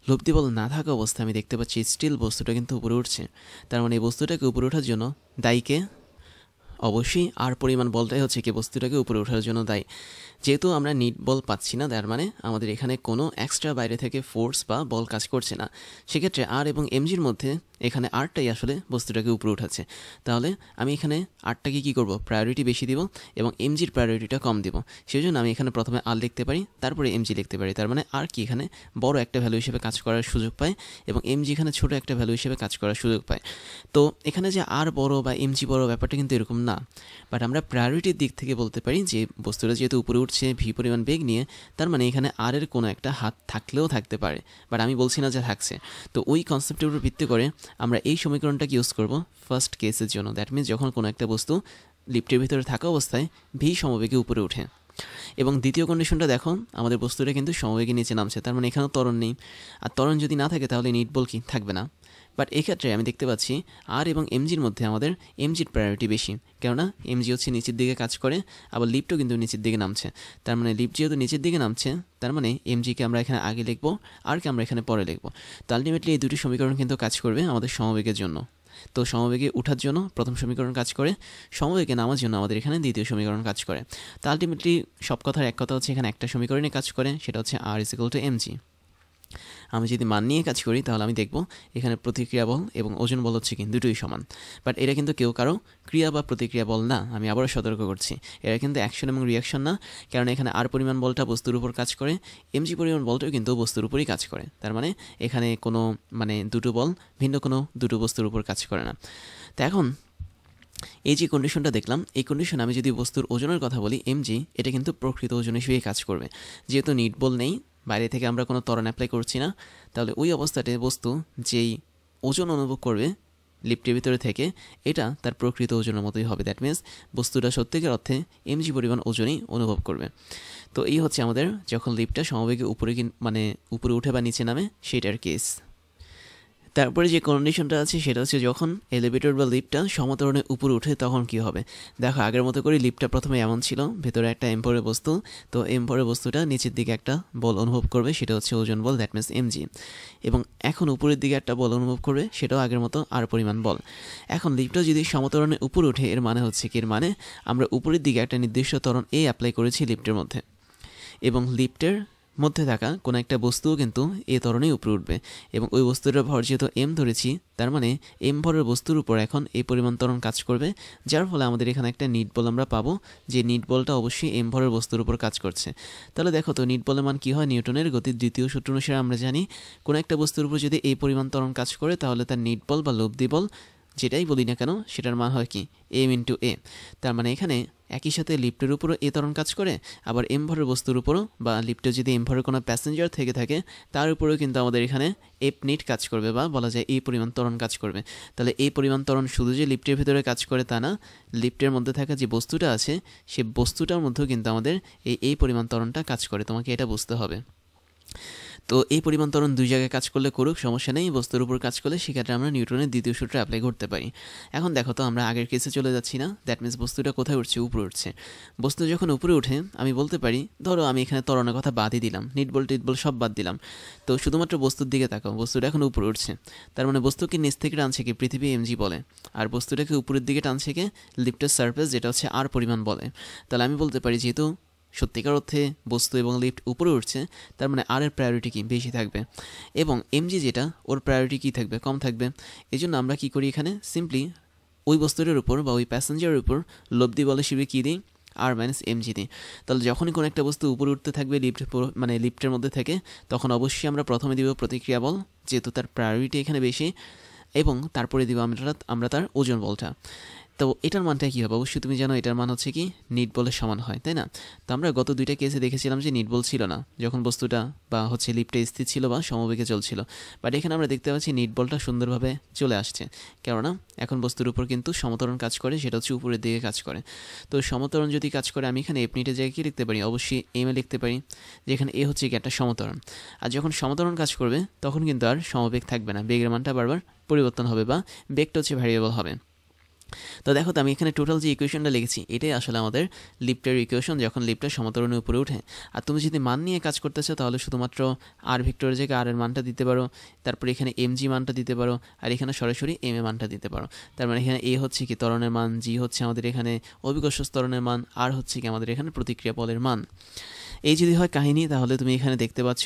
লব্ধি বল না থাকা অবস্থায় আমি দেখতে পাচ্ছি স্টিল বস্তুটা কিন্তু উপরে উঠছে। তার মানে এই বস্তুটাকে উপরে ওঠার জন্য দায়ীকে অবশ্যই আর পরিমাণ বলটাই হচ্ছে কি বস্তুটাকে উপরে ওঠার জন্য দায়ী। যেহেতু আমরা নিট বল পাচ্ছি না, তার মানে আমাদের এখানে কোনো এক্সট্রা বাইরে থেকে ফোর্স বা বল কাজ করছে না। সেক্ষেত্রে আর এবং এমজির মধ্যে এখানে আরটাই আসলে বস্তুটাকে উপরে উঠাচ্ছে। তাহলে আমি এখানে আরটাকে কী করব, প্রায়োরিটি বেশি দিব এবং এমজির প্রায়োরিটিটা কম দিব। সেই জন্য আমি এখানে প্রথমে আর লিখতে পারি, তারপরে এমজি লিখতে পারি। তার মানে আর কি এখানে বড় একটা ভ্যালু হিসেবে কাজ করার সুযোগ পায় এবং এমজি এখানে ছোট একটা ভ্যালু হিসেবে কাজ করার সুযোগ পায়। তো এখানে যে আর বড় বা এমজি বড় ব্যাপারটা কিন্তু এরকম না, বাট আমরা প্রায়োরিটির দিক থেকে বলতে পারি যে বস্তুটা যেহেতু উপরে উঠছে ভি পরিমাণ বেগ নিয়ে, তার মানে এখানে আর এর কোনো একটা হাত থাকলেও থাকতে পারে, বাট আমি বলছি না যে থাকছে। তো ওই কনসেপ্টের উপর ভিত্তি করে আমরা এই সমীকরণটাকে ইউজ করব ফার্স্ট কেসের জন্য। দ্যাট মিনস যখন কোনো একটা বস্তু লিফটের ভিতরে থাকা অবস্থায় ভি সমবেগে উপরে ওঠে। এবং দ্বিতীয় কন্ডিশনটা দেখো, আমাদের বস্তুটা কিন্তু সমবেগে নিচে নামছে, তার মানে এখানেও ত্বরণ নেই। আর ত্বরণ যদি না থাকে তাহলে নিট বল কি থাকবে না। বাট এক্ষেত্রে আমি দেখতে পাচ্ছি আর এবং এমজির মধ্যে আমাদের এমজির প্রায়োরিটি বেশি, কেননা এমজি হচ্ছে নিচের দিকে কাজ করে, আবার লিফটও কিন্তু নিচের দিকে নামছে। তার মানে লিফট যেহেতু নিচের দিকে নামছে, তার মানে এমজিকে আমরা এখানে আগে লিখবো, আরকে আমরা এখানে পরে লিখবো। তো আলটিমেটলি এই দুটি সমীকরণ কিন্তু কাজ করবে আমাদের সমবেগের জন্য। তো সমবেগে ওঠার জন্য প্রথম সমীকরণ কাজ করে, সমবেগে নামার জন্য আমাদের এখানে দ্বিতীয় সমীকরণ কাজ করে। তো আলটিমেটলি সব কথার এক কথা হচ্ছে এখানে একটা সমীকরণে কাজ করে, সেটা হচ্ছে আর ইজ ইকুয়াল টু এমজি। আমি যদি মান নিয়ে কাজ করি তাহলে আমি দেখব এখানে প্রতিক্রিয়া বল এবং ওজন বল হচ্ছে কি দুটোই সমান। বাট এটা কিন্তু কেউ কারো ক্রিয়া বা প্রতিক্রিয়া বল না, আমি আবারও সতর্ক করছি, এটা কিন্তু অ্যাকশন এবং রিয়াকশন না। কারণ এখানে আর পরিমাণ বলটা বস্তুর উপর কাজ করে, এমজি পরিমাণ বলটাও কিন্তু বস্তুর উপরই কাজ করে। তার মানে এখানে কোনো দুটো বল ভিন্ন কোনো দুটো বস্তুর উপর কাজ করে না। তো এখন এই যে কন্ডিশনটা দেখলাম, এই কন্ডিশন আমি যদি বস্তুর ওজনের কথা বলি এমজি, এটা কিন্তু প্রকৃত ওজন হিসেবেই কাজ করবে। যেহেতু নিট বল নেই, বাইরে থেকে আমরা কোনো ত্বরণ অ্যাপ্লাই করছি না, তাহলে ওই অবস্থাতে বস্তু যেই ওজন অনুভব করবে লিফটের ভিতরে থেকে এটা তার প্রকৃত ওজনের মতোই হবে। দ্যাট মিন্স বস্তুটা সত্যিকার অর্থে mg পরিমাণ ওজনই অনুভব করবে। তো এই হচ্ছে আমাদের যখন লিফটটা সমবেগে উপরে উঠে বা নিচে নামে সেটার কেস। তারপরে যে কন্ডিশনটা আছে সেটা হচ্ছে যখন এলিভেটর বা লিফটটা সমতরণে উপরে উঠে তখন কি হবে। দেখো আগের মতো করে লিফটটা প্রথমে এমন ছিল, ভেতরে একটা এমপরের বস্তু, তো এমপরের বস্তুটা নিচের দিকে একটা বল অনুভব করবে, সেটা হচ্ছে ওজন বল, দ্যাট মিন্স mg। এবং এখন উপরের দিকে একটা বল অনুভব করবে, সেটাও আগের মতো আর পরিমাণ বল। এখন লিফটটা যদি সমতরণে উপরে উঠে এর মানে হচ্ছে কি, এর মানে আমরা উপরের দিকে একটা নির্দিষ্ট ত্বরণ এ অ্যাপ্লাই করেছি লিফটের মধ্যে, এবং লিফটের মধ্যে থাকা কোনো একটা বস্তুও কিন্তু এ ত্বরণেই উপরে উঠবে। এবং ওই বস্তুটার ভর যেহেতু এম ধরেছি, তার মানে এম ভরের বস্তুর উপর এখন এই পরিমাণ ত্বরণ কাজ করবে, যার ফলে আমাদের এখানে একটা নিট বল আমরা পাবো, যে নিট বলটা অবশ্যই এম ভরের বস্তুর উপর কাজ করছে। তাহলে দেখো তো নিট বলের মান কী হয়, নিউটনের গতির দ্বিতীয় সূত্র অনুসারে আমরা জানি কোনো একটা বস্তুর উপর যদি এই পরিমাণ ত্বরণ কাজ করে তাহলে তার নিট বল বা লব্ধি বল যেটাই বলি না কেন সেটার মান হয় কি এম ইন্টু এ। তার মানে এখানে একই সাথে লিফটের উপরও এ ত্বরণ কাজ করে, আবার এম ভরের বস্তুর উপরও বা লিফটে যদি এম ভরের কোনো প্যাসেঞ্জার থেকে থাকে তার উপরেও কিন্তু আমাদের এখানে এফ নিট কাজ করবে, বা বলা যায় এই পরিমাণ ত্বরণ কাজ করবে। তাহলে এই পরিমাণ ত্বরণ শুধু যে লিফটের ভেতরে কাজ করে তা না, লিফটের মধ্যে থাকা যে বস্তুটা আছে সেই বস্তুটার মধ্যেও কিন্তু আমাদের এই পরিমাণ ত্বরণটা কাজ করে, তোমাকে এটা বুঝতে হবে। তো এই পরিমাণ ত্বরণ দুই জায়গায় কাজ করলে করুক, সমস্যা নেই। বস্তুর উপর কাজ করলে সেক্ষেত্রে আমরা নিউটনের দ্বিতীয় সূত্র অ্যাপ্লাই করতে পারি। এখন দেখো তো আমরা আগের কেসে চলে যাচ্ছি না, দ্যাট মিন্স বস্তুটা কোথায় উঠছে, উপরে উঠছে। বস্তু যখন উপরে উঠে আমি বলতে পারি, ধরো আমি এখানে ত্বরণের কথা বাদই দিলাম, নিটবল টিটবল সব বাদ দিলাম, তো শুধুমাত্র বস্তুর দিকে তাকাও, বস্তুটা এখন উপরে উঠছে। তার মানে বস্তুকে নিচ থেকে টানছে কি পৃথিবী এমজি বলে, আর বস্তুটাকে উপরের দিকে টানছে কি লিফটের সারফেস, যেটা হচ্ছে আর পরিমাণ বলে। তাহলে আমি বলতে পারি যেহেতু সত্যিকার অর্থে বস্তু এবং লিফট উপরে উঠছে, তার মানে আর এর প্রায়োরিটি কি বেশি থাকবে, এবং এমজি যেটা ওর প্রায়োরিটি কী থাকবে, কম থাকবে। এই জন্য আমরা কী করি, এখানে সিম্পলি ওই বস্তুটার উপর বা ওই প্যাসেঞ্জারের উপর লব্ধি বল হিসেবে কী দিই, আর মাইনাস এমজি দিই। তাহলে যখনই কোনো একটা বস্তু উপরে উঠতে থাকবে লিফটের মধ্যে থেকে, তখন অবশ্যই আমরা প্রথমে দিব প্রতিক্রিয়া বল, যেহেতু তার প্রায়োরিটি এখানে বেশি, এবং তারপরে দিব আমরা তার ওজন বলটা। তো এটার মানটা কী হবে, অবশ্যই তুমি জানো এটার মান হচ্ছে কি নিট বলের সমান হয়, তাই না? তো আমরা গত দুইটা কেসে দেখেছিলাম যে নিট বল ছিল না যখন বস্তুটা বা হচ্ছে লিফটে স্থির ছিল বা সমবেগে চলছিল, বাট এখানে আমরা দেখতে পাচ্ছি নিট বলটা সুন্দরভাবে চলে আসছে, কেননা এখন বস্তুর উপর কিন্তু সমতরণ কাজ করে, সেটা হচ্ছে উপরের দিকে কাজ করে। তো সমতরণ যদি কাজ করে আমি এখানে এফ নিটের জায়গায় কী লিখতে পারি, অবশ্যই এম এ লিখতে পারি, যেখানে এ হচ্ছে কি একটা সমতরণ। আর যখন সমতরণ কাজ করবে তখন কিন্তু আর সমবেগ থাকবে না, বেগের মানটা বারবার পরিবর্তন হবে, বা বেগটা হচ্ছে ভ্যারিয়েবল হবে। তো দেখো তো আমি এখানে টোটাল যে ইকুয়েশনটা লিখেছি এটাই আসলে আমাদের লিফটের ইকুয়েশন যখন লিফটের সমতরণের উপরে ওঠে। আর তুমি যদি মান নিয়ে কাজ করতে চাও তাহলে শুধুমাত্র আর ভেক্টরের জায়গায় আর এর মানটা দিতে পারো, তারপরে এখানে এমজি মানটা দিতে পারো, আর এখানে সরাসরি এম এ মানটা দিতে পারো। তার মানে এখানে এ হচ্ছে কি ত্বরণের মান, জি হচ্ছে আমাদের এখানে অভিকর্ষ ত্বরণের মান, আর হচ্ছে কি আমাদের এখানে প্রতিক্রিয়া বলের মান। এই যদি হয় কাহিনী, তাহলে তুমি এখানে দেখতে পাচ্ছ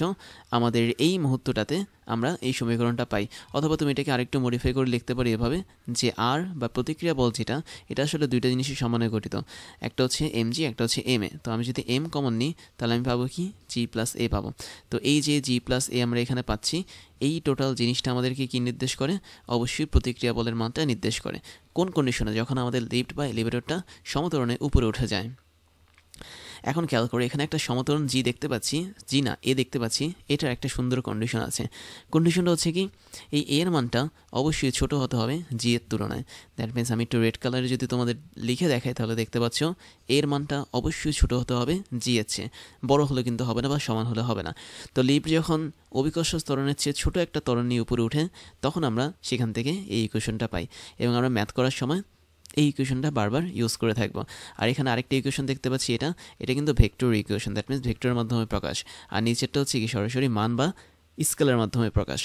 আমাদের এই মুহূর্তটাতে আমরা এই সমীকরণটা পাই। অথবা তুমি এটাকে আরেকটু মডিফাই করে লিখতে পারি এভাবে, যে আর বা প্রতিক্রিয়া বল যেটা, এটা আসলে দুইটা জিনিসই সমানে গঠিত, একটা হচ্ছে এমজি, একটা হচ্ছে এম এ। তো আমি যদি এম কমন নিই তাহলে আমি পাবো কি জি প্লাস এ পাবো। তো এই যে জি প্লাস এ আমরা এখানে পাচ্ছি, এই টোটাল জিনিসটা আমাদেরকে কি নির্দেশ করে, অবশ্যই প্রতিক্রিয়া বলের মানটা নির্দেশ করে। কোন কন্ডিশনে, যখন আমাদের লিফট বা এলিভেটরটা সমতরণে উপরে উঠে যায়। এখন খেয়াল করে এখানে একটা সমতরণ জি দেখতে পাচ্ছি, জি না এ দেখতে পাচ্ছি, এটার একটা সুন্দর কন্ডিশন আছে। কন্ডিশনটা হচ্ছে কি, এই এর মানটা অবশ্যই ছোট হতে হবে জি এর তুলনায়। দ্যাট মিনস আমি একটু রেড কালারে যদি তোমাদের লিখে দেখাই তাহলে দেখতে পাচ্ছ এর মানটা অবশ্যই ছোট হতে হবে জি এর চেয়ে, বড় হলে কিন্তু হবে না বা সমান হলে হবে না। তো লিফট যখন অভিকর্ষ ত্বরণের চেয়ে ছোট একটা ত্বরণ নিয়ে উপরে উঠে তখন আমরা সেখান থেকে এই ইকুয়েশনটা পাই, এবং আমরা ম্যাথ করার সময় এই ইকুয়েশনটা বারবার ইউজ করে থাকবো। আর এখানে আরেকটা ইকুয়েশন দেখতে পাচ্ছি, এটা কিন্তু ভেক্টর ইকুয়েশন, দ্যাট মিনস ভেক্টরের মাধ্যমে প্রকাশ, আর নিচেরটা হচ্ছে কি সরাসরি মান বা স্কেলের মাধ্যমে প্রকাশ।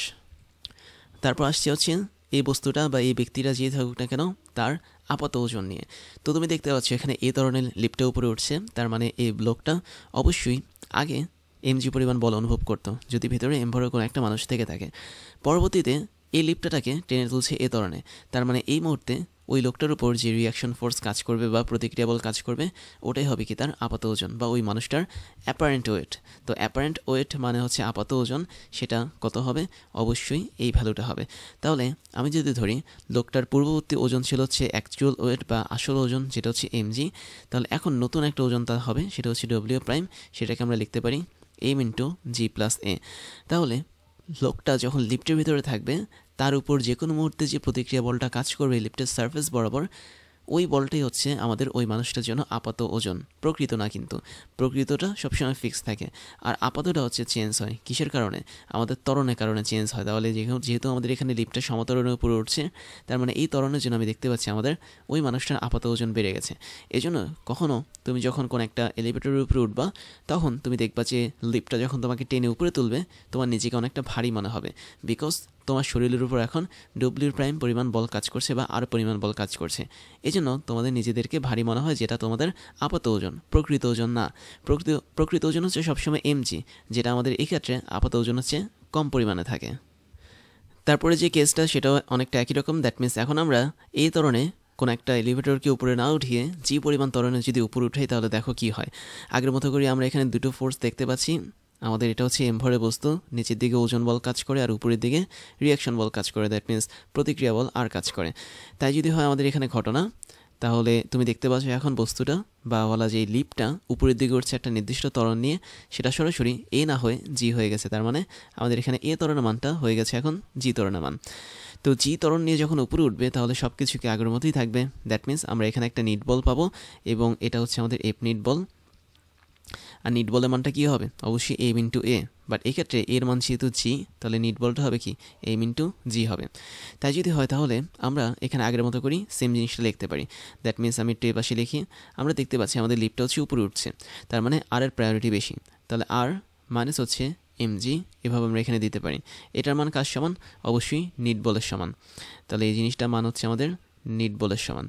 তারপর আসছে হচ্ছে এই বস্তুটা বা এই ব্যক্তিটা যে থাকুক না কেন তার আপাত ওজন নিয়ে। তো তুমি দেখতে পাচ্ছ এখানে এই ধরনের লিফটের উপরে উঠছে, তার মানে এই ব্লকটা অবশ্যই আগে এমজি পরিমাণ বল অনুভব করতো যদি ভিতরে এম ভরের কোনো একটা মানুষ থেকে থাকে। পরবর্তীতে এই লিফটটাকে টেনে তুলছে এ ধরনে, তার মানে এই মুহূর্তে ওই লোকটার উপর যে রিয়াকশন ফোর্স কাজ করবে বা প্রতিক্রিয়া বল কাজ করবে ওটাই হবে কি তার আপাত ওজন বা ওই মানুষটার অ্যাপারেন্ট ওয়েট। তো অ্যাপারেন্ট ওয়েট মানে হচ্ছে আপাত ওজন, সেটা কত হবে, অবশ্যই এই ভ্যালুটা হবে। তাহলে আমি যদি ধরি লোকটার পূর্ববর্তী ওজন ছিল হচ্ছে অ্যাকচুয়াল ওয়েট বা আসল ওজন, যেটা হচ্ছে এমজি, তাহলে এখন নতুন একটা ওজন তার হবে, সেটা হচ্ছে ডব্লিউ প্রাইম, সেটাকে আমরা লিখতে পারি এম ইন্টু জি প্লাস এ। তাহলে লোকটা যখন লিফটের ভিতরে থাকবে তার উপর যে কোনো মুহূর্তে যে প্রতিক্রিয়া বলটা কাজ করবে লিফটের সারফেস বরাবর, ওই বলটাই হচ্ছে আমাদের ওই মানুষটার জন্য আপাত ওজন, প্রকৃত না। কিন্তু প্রকৃতটা সবসময় ফিক্স থাকে, আর আপাতটা হচ্ছে চেঞ্জ হয় কিসের কারণে? আমাদের ত্বরণের কারণে চেঞ্জ হয়। তাহলে যেহেতু আমাদের এখানে লিফটটা সমতরণের উপরে উঠছে, তার মানে এই ত্বরণের জন্য আমি দেখতে পাচ্ছি আমাদের ওই মানুষটার আপাত ওজন বেড়ে গেছে। এই জন্য কখনও তুমি যখন কোনো একটা এলিভেটরের উপরে উঠবা, তখন তুমি দেখবা যে লিফটটা যখন তোমাকে টেনে উপরে তুলবে, তোমার নিজেকে অনেকটা ভারী মনে হবে, বিকজ তোমার শরীরের উপর এখন ডব্লিউর প্রাইম পরিমাণ বল কাজ করছে বা আর পরিমাণ বল কাজ করছে। এই জন্য তোমাদের নিজেদেরকে ভারী মনে হয়, যেটা তোমাদের আপাত ওজন, প্রকৃত ওজন না। প্রকৃত ওজন হচ্ছে সবসময় এমজি, যেটা আমাদের এই ক্ষেত্রে আপাত ওজন হচ্ছে কম পরিমাণে থাকে। তারপরে যে কেসটা সেটাও অনেকটা একই রকম। দ্যাট মিনস এখন আমরা এই ত্বরণে কোনো একটা এলিভেটরকে উপরে না উঠিয়ে যে পরিমাণ ত্বরণে যদি উপরে উঠাই, তাহলে দেখো কি হয়। আগের মতো করে আমরা এখানে দুটো ফোর্স দেখতে পাচ্ছি। আমাদের এটা হচ্ছে এমভরে বস্তু, নিচের দিকে ওজন বল কাজ করে আর উপরের দিকে রিয়াকশন বল কাজ করে, দ্যাট মিনস প্রতিক্রিয়া বল আর কাজ করে। তাই যদি হয় আমাদের এখানে ঘটনা, তাহলে তুমি দেখতে পাচ্ছ এখন বস্তুটা বা বলা যে লিফটটা উপরের দিকে উঠছে একটা নির্দিষ্ট ত্বরণ নিয়ে, সেটা সরাসরি এ না হয়ে জি হয়ে গেছে। তার মানে আমাদের এখানে এ ত্বরণের মানটা হয়ে গেছে এখন জি ত্বরণের মান। তো জি ত্বরণ নিয়ে যখন উপরে উঠবে, তাহলে সব কিছুকে আগের মতোই থাকবে। দ্যাট মিনস আমরা এখানে একটা নিট বল পাবো, এবং এটা হচ্ছে আমাদের এফ নিট বল। আর নিট বলের মানটা কী হবে? অবশ্যই এম ইন্টু এ, বাট এক্ষেত্রে এর মান যেহেতু জি, তাহলে নিট বলটা হবে কি এম ইন্টু জি হবে। তাই যদি হয় তাহলে আমরা এখানে আগের মতো করি সেম জিনিসটা লিখতে পারি। দ্যাট মিনস আমি একটু পাশে লিখি, আমরা দেখতে পাচ্ছি আমাদের লিফটটা হচ্ছে উপরে উঠছে, তার মানে আর এর প্রায়োরিটি বেশি, তাহলে আর মাইনাস হচ্ছে এম জি, এভাবে আমরা এখানে দিতে পারি। এটার মান কার সমান? অবশ্যই নিট বলের সমান। তাহলে এই জিনিসটার মান হচ্ছে আমাদের নিট বলের সমান।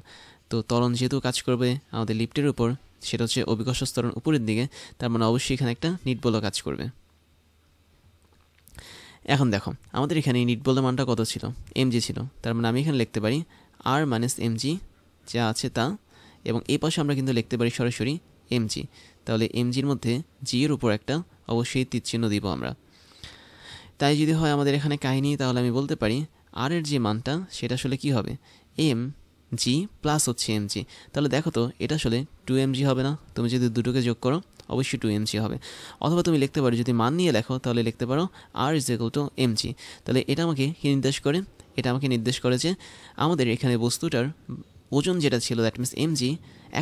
তো ত্বরণ যেহেতু কাজ করবে আমাদের লিফটের উপর, সেটা হচ্ছে অভিকর্ষ ত্বরণ উপরের দিকে, তার মানে অবশ্যই এখানে একটা নিট বলও কাজ করবে। এখন দেখো আমাদের এখানে নিট বলের মানটা কত ছিল? এমজি ছিল। তার মানে আমি এখানে লিখতে পারি আর মাইনাস এমজি যা আছে তা, এবং এই পাশে আমরা কিন্তু লিখতে পারি সরাসরি এমজি। তাহলে এমজির মধ্যে জি এর উপর একটা অবশ্যই তীরচিহ্ন দিব আমরা। তাই যদি হয় আমাদের এখানে কাহিনী, তাহলে আমি বলতে পারি আর এর যে মানটা সেটা আসলে কি হবে? এম জি প্লাস হচ্ছে এম জি। তাহলে দেখো তো এটা আসলে 2mg হবে না? তুমি যদি দুটোকে যোগ করো অবশ্যই 2mg হবে। অথবা তুমি লিখতে পারো, যদি মান নিয়ে লেখো তাহলে লিখতে পারো আর ইজ ইকুয়াল টু এমজি। তাহলে এটা আমাকে কী নির্দেশ করে? এটা আমাকে নির্দেশ করে যে আমাদের এখানে বস্তুটার ওজন যেটা ছিল, দ্যাট মিনস এমজি,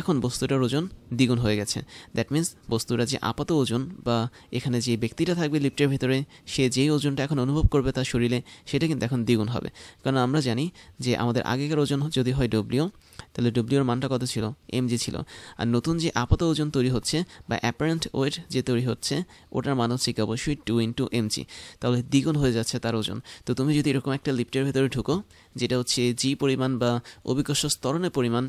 এখন বস্তুটার ওজন দ্বিগুণ হয়ে গেছে। দ্যাট মিনস বস্তুটা যে আপাত ওজন বা এখানে যে ব্যক্তিটা থাকবে লিফটের ভিতরে, সে যেই ওজনটা এখন অনুভব করবে তার শরীরে, সেটা কিন্তু এখন দ্বিগুণ হবে। কারণ আমরা জানি যে আমাদের আগেকার ওজন যদি হয় ডব্লিউ, তাহলে ডব্লিউর মানটা কত ছিল? এমজি ছিল। আর নতুন যে আপাত ওজন তৈরি হচ্ছে বা অ্যাপারেন্ট ওয়েট যে তৈরি হচ্ছে, ওটার মান হচ্ছে কি অবশ্যই 2 ইন্টু এমজি। তাহলে দ্বিগুণ হয়ে যাচ্ছে তার ওজন। তো তুমি যদি এরকম একটা লিফটের ভেতরে ঢুকো, যেটা হচ্ছে জি পরিমাণ বা অভিকর্ষ ত্বরণের পরিমাণ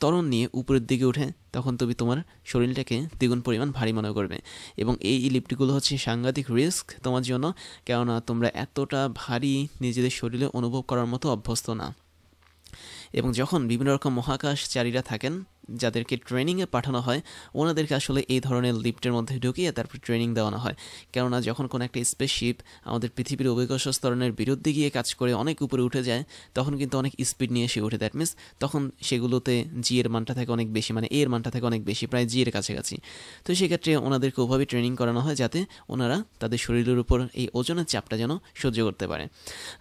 ত্বরণ নিয়ে উপরের দিকে উঠে, তখন তুমি তোমার শরীরটাকে দ্বিগুণ পরিমাণ ভারী মনে করবে। এবং এই লিফটগুলো হচ্ছে সাংঘাতিক রিস্ক তোমার জন্য, কেননা তোমরা এতটা ভারী নিজেদের শরীরে অনুভব করার মতো অভ্যস্ত না। এবং যখন বিভিন্ন রকম মহাকাশচারীরা থাকেন, যাদেরকে ট্রেনিংয়ে পাঠানো হয়, ওনাদেরকে আসলে এই ধরনের লিফটের মধ্যে ঢুকিয়ে তারপর ট্রেনিং দেওয়ানো হয়। কেননা যখন কোনো একটা স্পেসশিপ আমাদের পৃথিবীর অভিকর্ষ স্তরণের বিরুদ্ধে গিয়ে কাজ করে অনেক উপরে উঠে যায়, তখন কিন্তু অনেক স্পিড নিয়ে এসে ওঠে। দ্যাট মিনস তখন সেগুলোতে জি এর মানটা থাকে অনেক বেশি, মানে এর মানটা থাকে অনেক বেশি, প্রায় জি এর কাছাকাছি। তো সেক্ষেত্রে ওনাদেরকে ওভাবে ট্রেনিং করানো হয় যাতে ওনারা তাদের শরীরের উপর এই ওজনের চাপটা যেন সহ্য করতে পারে।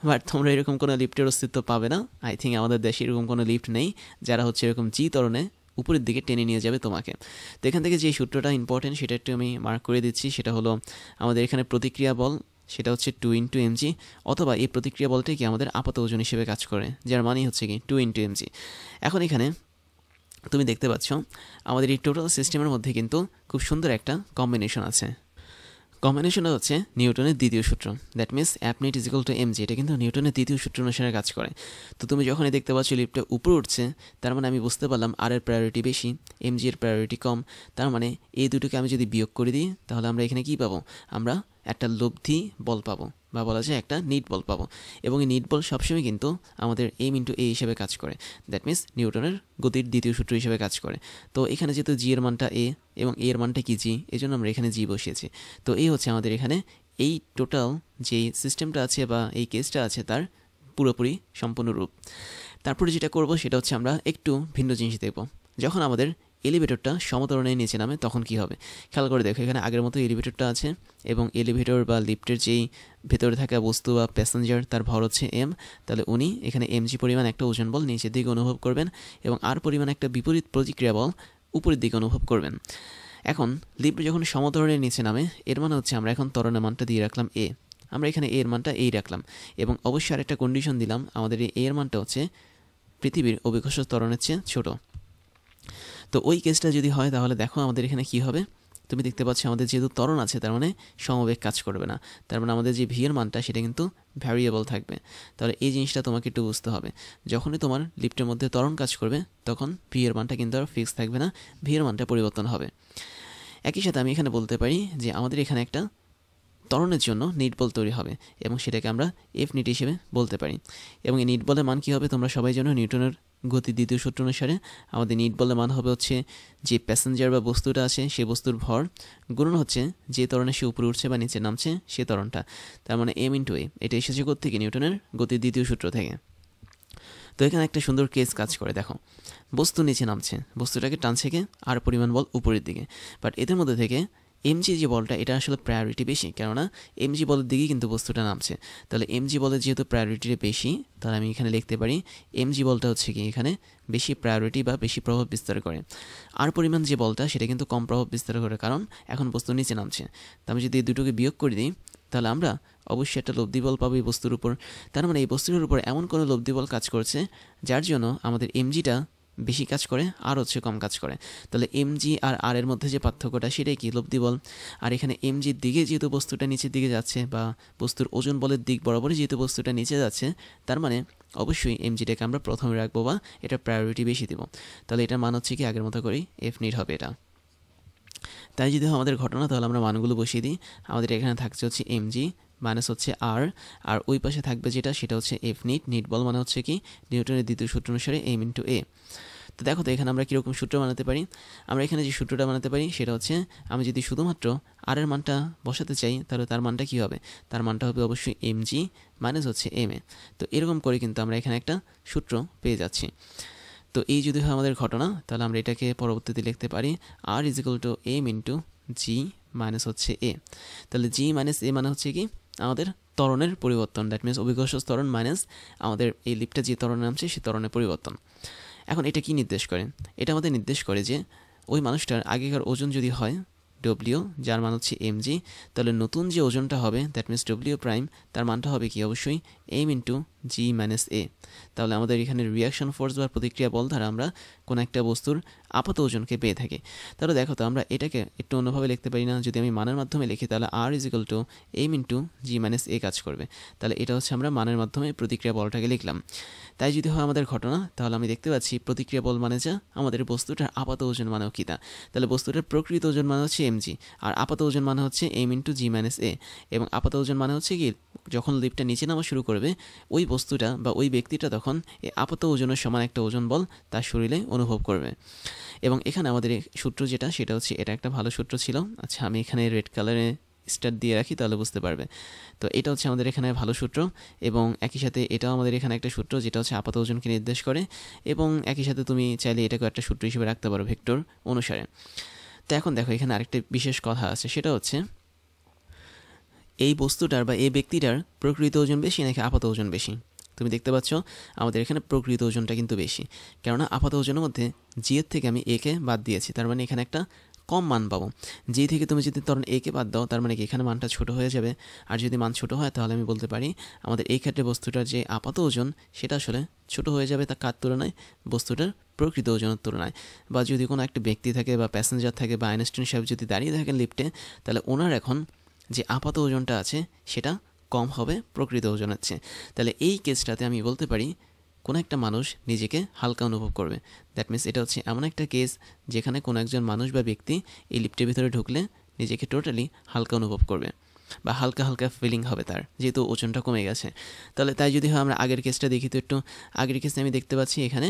বাট তোমরা এরকম কোনো লিফটের অস্তিত্ব পাবে না। আই থিঙ্ক আমাদের দেশে এরকম কোনো লিফট নেই যারা হচ্ছে এরকম জি ত্বরণে উপরের দিকে টেনে নিয়ে যাবে তোমাকে। তো এখান থেকে যে সূত্রটা ইম্পর্টেন্ট সেটা একটু আমি মার্ক করে দিচ্ছি। সেটা হলো আমাদের এখানে প্রতিক্রিয়া বল, সেটা হচ্ছে 2 ইন্টু এমজি, অথবা এই প্রতিক্রিয়া বলটাই কি আমাদের আপাত ওজন হিসেবে কাজ করে, যার মানে হচ্ছে কি 2 ইন্টু এমজি। এখন এখানে তুমি দেখতে পাচ্ছ আমাদের এই টোটাল সিস্টেমের মধ্যে কিন্তু খুব সুন্দর একটা কম্বিনেশন আছে। কম্বিনেশনটা হচ্ছে নিউটনের দ্বিতীয় সূত্র। That means F net is equal to M G, এটা কিন্তু নিউটনের দ্বিতীয় সূত্র অনুসারে কাজ করে। তো তুমি যখনই দেখতে পাচ্ছ লিফটটা উপরে উঠছে, তার মানে আমি বুঝতে পারলাম আর এর প্রায়োরিটি বেশি, এমজি এর প্রায়োরিটি কম। তার মানে এই দুটোকে আমি যদি বিয়োগ করে দিই, তাহলে আমরা এখানে কি পাবো? আমরা একটা লব্ধি বল পাবো, বা বলা যায় একটা নিট বল পাবো। এবং এই নিট বল সবসময় কিন্তু আমাদের এম ইন্টু এ হিসেবে কাজ করে। দ্যাট মিনস নিউটনের গতির দ্বিতীয় সূত্র হিসেবে কাজ করে। তো এখানে যেহেতু জি এর মানটা এ এবং এ এর মানটা কি জি, এই জন্য আমরা এখানে জি বসিয়েছি। তো এই হচ্ছে আমাদের এখানে এই টোটাল যে সিস্টেমটা আছে বা এই কেসটা আছে তার পুরোপুরি সম্পূর্ণ রূপ। তারপরে যেটা করব সেটা হচ্ছে আমরা একটু ভিন্ন জিনিস দেখব। যখন আমাদের এলিভেটরটা সমতরণের নিচে নামে তখন কি হবে? খেয়াল করে দেখো, এখানে আগের মতো এলিভেটরটা আছে এবং এলিভেটর বা লিফটের যেই ভেতরে থাকা বস্তু বা প্যাসেঞ্জার তার ভর হচ্ছে এম, তাহলে উনি এখানে mg পরিমাণ একটা ওজন বল নিচের দিকে অনুভব করবেন এবং আর পরিমাণ একটা বিপরীত প্রতিক্রিয়া বল উপরের দিকে অনুভব করবেন। এখন লিফট যখন সমতরণের নিচে নামে এর মানে হচ্ছে আমরা এখন ত্বরণের মানটা দিয়ে রাখলাম এ, আমরা এখানে এর মানটা এই রাখলাম এবং অবশ্যই আরেকটা কন্ডিশন দিলাম, আমাদের এই এর মানটা হচ্ছে পৃথিবীর অভিকর্ষ ত্বরণের চেয়ে ছোট। তো ওই কেসটা যদি হয় তাহলে দেখো আমাদের এখানে কি হবে, তুমি দেখতে পাচ্ছ আমাদের যেহেতু ত্বরণ আছে তার মানে সমবেগ কাজ করবে না, তার মানে আমাদের যে ভি এর মানটা সেটা কিন্তু ভ্যারিয়েবল থাকবে। তাহলে এই জিনিসটা তোমাকে একটু বুঝতে হবে, যখনই তোমার লিফটের মধ্যে ত্বরণ কাজ করবে তখন ভি এর মানটা কিন্তু আর ফিক্স থাকবে না, ভি এর মানটা পরিবর্তন হবে। একই সাথে আমি এখানে বলতে পারি যে আমাদের এখানে একটা ত্বরণের জন্য নিট বল তৈরি হবে এবং সেটাকে আমরা এফ নিট হিসেবে বলতে পারি। এবং এই নিট বলের মান কী হবে তোমরা সবাই জানো, নিউটনের গতির দ্বিতীয় সূত্র অনুসারে আমাদের নিট বলের মান হবে হচ্ছে যে প্যাসেঞ্জার বা বস্তুটা আছে সেই বস্তুর ভর গুণন হচ্ছে যে ত্বরণে সে উপরে উঠছে বা নিচে নামছে সে ত্বরণটা, তার মানে এম ইন্টু এ। এটা এসেছে থেকে নিউটনের গতির দ্বিতীয় সূত্র থেকে। তো এখানে একটা সুন্দর কেস কাজ করে, দেখো বস্তু নিচে নামছে, বস্তুটাকে টানছে কে আর পরিমাণ বল উপরের দিকে, বাট এদের মধ্যে থেকে এমজি যে বলটা এটা আসলে প্রায়োরিটি বেশি, কেননা এমজি বলের দিকেই কিন্তু বস্তুটা নামছে। তাহলে এমজি বলের যেহেতু প্রায়োরিটিটা বেশি, তাহলে আমি এখানে লিখতে পারি এমজি বলটা হচ্ছে কি এখানে বেশি প্রায়োরিটি বা বেশি প্রভাব বিস্তার করে। আর পরিমাণ যে বলটা সেটা কিন্তু কম প্রভাব বিস্তার করে, কারণ এখন বস্তু নিচে নামছে। তো আমি যদি এই দুটোকে বিয়োগ করে দিই তাহলে আমরা অবশ্যই একটা লব্ধি বল পাবো এই বস্তুর উপর। তার মানে এই বস্তুর উপর এমন কোনো লব্ধি বল কাজ করছে যার জন্য আমাদের এমজিটা বেশি কাজ করে আর হচ্ছে কম কাজ করে। তাহলে এমজি আর আর এর মধ্যে যে পার্থক্যটা সেটাই কি লব্ধি বল। আর এখানে এমজির দিকে যেহেতু বস্তুটা নিচের দিকে যাচ্ছে বা বস্তুর ওজন বলের দিক বরাবরই যেহেতু বস্তুটা নিচে যাচ্ছে, তার মানে অবশ্যই এমজিটাকে আমরা প্রথমে রাখবো বা এটা প্রায়োরিটি বেশি দেবো। তাহলে এটার মান হচ্ছে কি আগের মতো করেই এফ নিট হবে এটা। তাই যদি আমাদের ঘটনা তাহলে আমরা মানগুলো বসিয়ে দিই। আমাদের এখানে থাকছে হচ্ছে এমজি মাইনাস হচ্ছে আর, আর ওই পাশে থাকবে যেটা সেটা হচ্ছে এফ নিট। নিট বল মানে হচ্ছে কি নিউটনের দ্বিতীয় সূত্র অনুসারে এম ইন্টু এ। তো দেখো তো এখানে আমরা কীরকম সূত্র বানাতে পারি, আমরা এখানে যে সূত্রটা বানাতে পারি সেটা হচ্ছে আমি যদি শুধুমাত্র আর এর মানটা বসাতে চাই তাহলে তার মানটা কী হবে, তার মানটা হবে অবশ্যই এমজি মাইনাস হচ্ছে এম এ। তো এরকম করে কিন্তু আমরা এখানে একটা সূত্র পেয়ে যাচ্ছি। তো এই যদি হয় আমাদের ঘটনা তাহলে আমরা এটাকে পরবর্তীতে লিখতে পারি R is equal to M into G minus হচ্ছে এ। তাহলে জি মাইনাস এ মানে হচ্ছে কি আমাদের ত্বরণের পরিবর্তন, দ্যাট মিনস অভিকর্ষ ত্বরণ মাইনাস আমাদের এই লিফটটা যে ত্বরণে নামছে সেই ত্বরণের পরিবর্তন। এখন এটা কি নির্দেশ করে, এটা আমাদের নির্দেশ করে যে ওই মানুষটার আগেকার ওজন যদি হয় ডব্লিউ যার মান হচ্ছে এমজি, তাহলে নতুন যে ওজনটা হবে দ্যাট মিনস ডব্লিউ প্রাইম তার মানটা হবে কি অবশ্যই এম ইন্টু জি মাইনাস এ। তাহলে আমাদের এখানে রিয়াকশন ফোর্স বা প্রতিক্রিয়া বল দ্বারা আমরা কোনো একটা বস্তুর আপাত ওজনকে পেয়ে থাকি। তাহলে দেখো তো আমরা এটাকে একটু অন্যভাবে লিখতে পারি না, যদি আমি মানের মাধ্যমে লিখি তাহলে R is equal to M into G minus A কাজ করবে। তাহলে এটা হচ্ছে আমরা মানের মাধ্যমে প্রতিক্রিয়া বলটাকে লিখলাম। তাই যদি হয় আমাদের ঘটনা তাহলে আমি দেখতে পাচ্ছি প্রতিক্রিয়া বল মানে যা আমাদের বস্তুটার আপাত ওজন মানেও কি তা, তাহলে বস্তুটার প্রকৃত ওজন মানে হচ্ছে এমজি আর আপাত ওজন মানে হচ্ছে এম ইন্টু জি মাইনাস এ। এবং আপাত ওজন মানে হচ্ছে কি যখন লিফটটা নিচে নামা শুরু করবে ওই বস্তুটা বা ওই ব্যক্তিটা তখন এই আপাত ওজনের সমান একটা ওজন বল তার শরীরে অনুভব করবে। এবং এখানে আমাদের সূত্র যেটা সেটা হচ্ছে এটা একটা ভালো সূত্র ছিল। আচ্ছা আমি এখানে রেড কালারে স্টার দিয়ে রাখি তাহলে বুঝতে পারবে। তো এটা হচ্ছে আমাদের এখানে ভালো সূত্র এবং একই সাথে এটাও আমাদের এখানে একটা সূত্র যেটা হচ্ছে আপাত ওজনকে নির্দেশ করে এবং একই সাথে তুমি চাইলে এটাকে একটা সূত্র হিসেবে রাখতে পারো ভেক্টর অনুসারে। তো এখন দেখো এখানে আরেকটা বিশেষ কথা আছে, সেটা হচ্ছে এই বস্তুটার বা এই ব্যক্তিটার প্রকৃত ওজন বেশি নাকি আপাত ওজন বেশি। তুমি দেখতে পাচ্ছ আমাদের এখানে প্রকৃত ওজনটা কিন্তু বেশি, কেননা আপাত ওজনের মধ্যে জি এর থেকে আমি একে বাদ দিয়েছি, তার মানে এখানে একটা কম মান পাবো। জি থেকে তুমি যদি ধরুন একে বাদ দাও তার মানে কি এখানে মানটা ছোট হয়ে যাবে, আর যদি মান ছোট হয় তাহলে আমি বলতে পারি আমাদের এই ক্ষেত্রে বস্তুটার যে আপাত ওজন সেটা আসলে ছোট হয়ে যাবে তার কার তুলনায়, বস্তুটার প্রকৃত ওজনের তুলনায়। বা যদি কোনো একটা ব্যক্তি থাকে বা প্যাসেঞ্জার থাকে বা আইনস্টাইন সাহেব যদি দাঁড়িয়ে থাকেন লিফটে, তাহলে ওনার এখন যে আপাত ওজনটা আছে সেটা কম হবে প্রকৃত ওজনের চেয়ে। তাহলে এই কেসটাতে আমি বলতে পারি কোনো একটা মানুষ নিজেকে হালকা অনুভব করবে, দ্যাট মিনস এটা হচ্ছে এমন একটা কেস যেখানে কোনো একজন মানুষ বা ব্যক্তি এই লিফটের ভিতরে ঢুকলে নিজেকে টোটালি হালকা অনুভব করবে বা হালকা হালকা ফিলিং হবে তার, যেহেতু ওজনটা কমে গেছে। তাহলে তাই যদি হয় আমরা আগের কেসটা দেখি, তো একটু আগের কেসে আমি দেখতে পাচ্ছি এখানে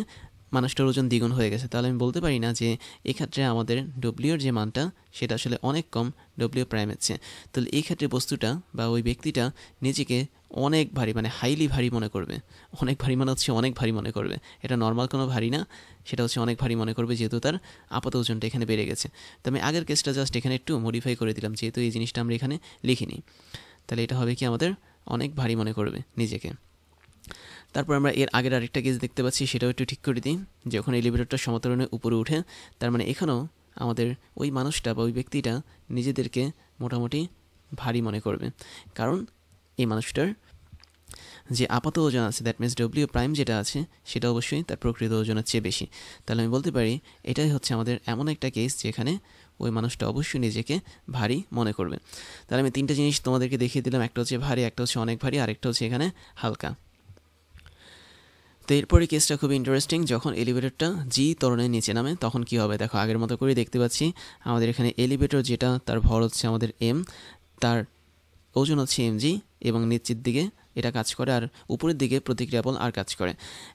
মানুষটার ওজন দ্বিগুণ হয়ে গেছে, তাহলে আমি বলতে পারি না যে এক্ষেত্রে আমাদের ডব্লিউর যে মানটা সেটা আসলে অনেক কম ডব্লিউ প্রাইমের চেয়ে। তাহলে এই ক্ষেত্রে বস্তুটা বা ওই ব্যক্তিটা নিজেকে অনেক ভারী, মানে হাইলি ভারী মনে করবে। অনেক ভারী মানে হচ্ছে অনেক ভারী মনে করবে, এটা নর্মাল কোনো ভারী না, সেটা হচ্ছে অনেক ভারী মনে করবে, যেহেতু তার আপাত ওজনটা এখানে বেড়ে গেছে। তো আমি আগের কেসটা জাস্ট এখানে একটু মডিফাই করে দিলাম, যেহেতু এই জিনিসটা আমরা এখানে লিখিনি। তাহলে এটা হবে কি, আমাদের অনেক ভারী মনে করবে নিজেকে। তারপর আমরা এর আগের আরেকটা কেস দেখতে পাচ্ছি, সেটাও একটু ঠিক করে দিই। যখন এলিভেটরটা সমতরণের উপরে উঠে, তার মানে এখানেও আমাদের ওই মানুষটা বা ওই ব্যক্তিটা নিজেদেরকে মোটামুটি ভারী মনে করবে, কারণ এই মানুষটার যে আপাত ওজন আছে, দ্যাট মিনস ডব্লিউ প্রাইম যেটা আছে, সেটা অবশ্যই তার প্রকৃত ওজনের চেয়ে বেশি। তাহলে আমি বলতে পারি এটাই হচ্ছে আমাদের এমন একটা কেস যেখানে ওই মানুষটা অবশ্যই নিজেকে ভারী মনে করবে। তাহলে আমি তিনটা জিনিস তোমাদেরকে দেখিয়ে দিলাম, একটা হচ্ছে ভারী, একটা হচ্ছে অনেক ভারী, আরেকটা হচ্ছে এখানে হালকা। তো এরপরে কেসটা খুব ইন্টারেস্টিং, যখন এলিভেটরটা জি ত্বরণের নিচে নামে তখন কি হবে। দেখো আগের মতো করে দেখতে পাচ্ছি আমাদের এখানে এলিভেটর যেটা, তার ভর হচ্ছে আমাদের এম, তার ওজন হচ্ছে এমজি, এবং নিচের দিকে এটা কাজ করে, আর উপরের দিকে প্রতিক্রিয়া বল আর কাজ করে।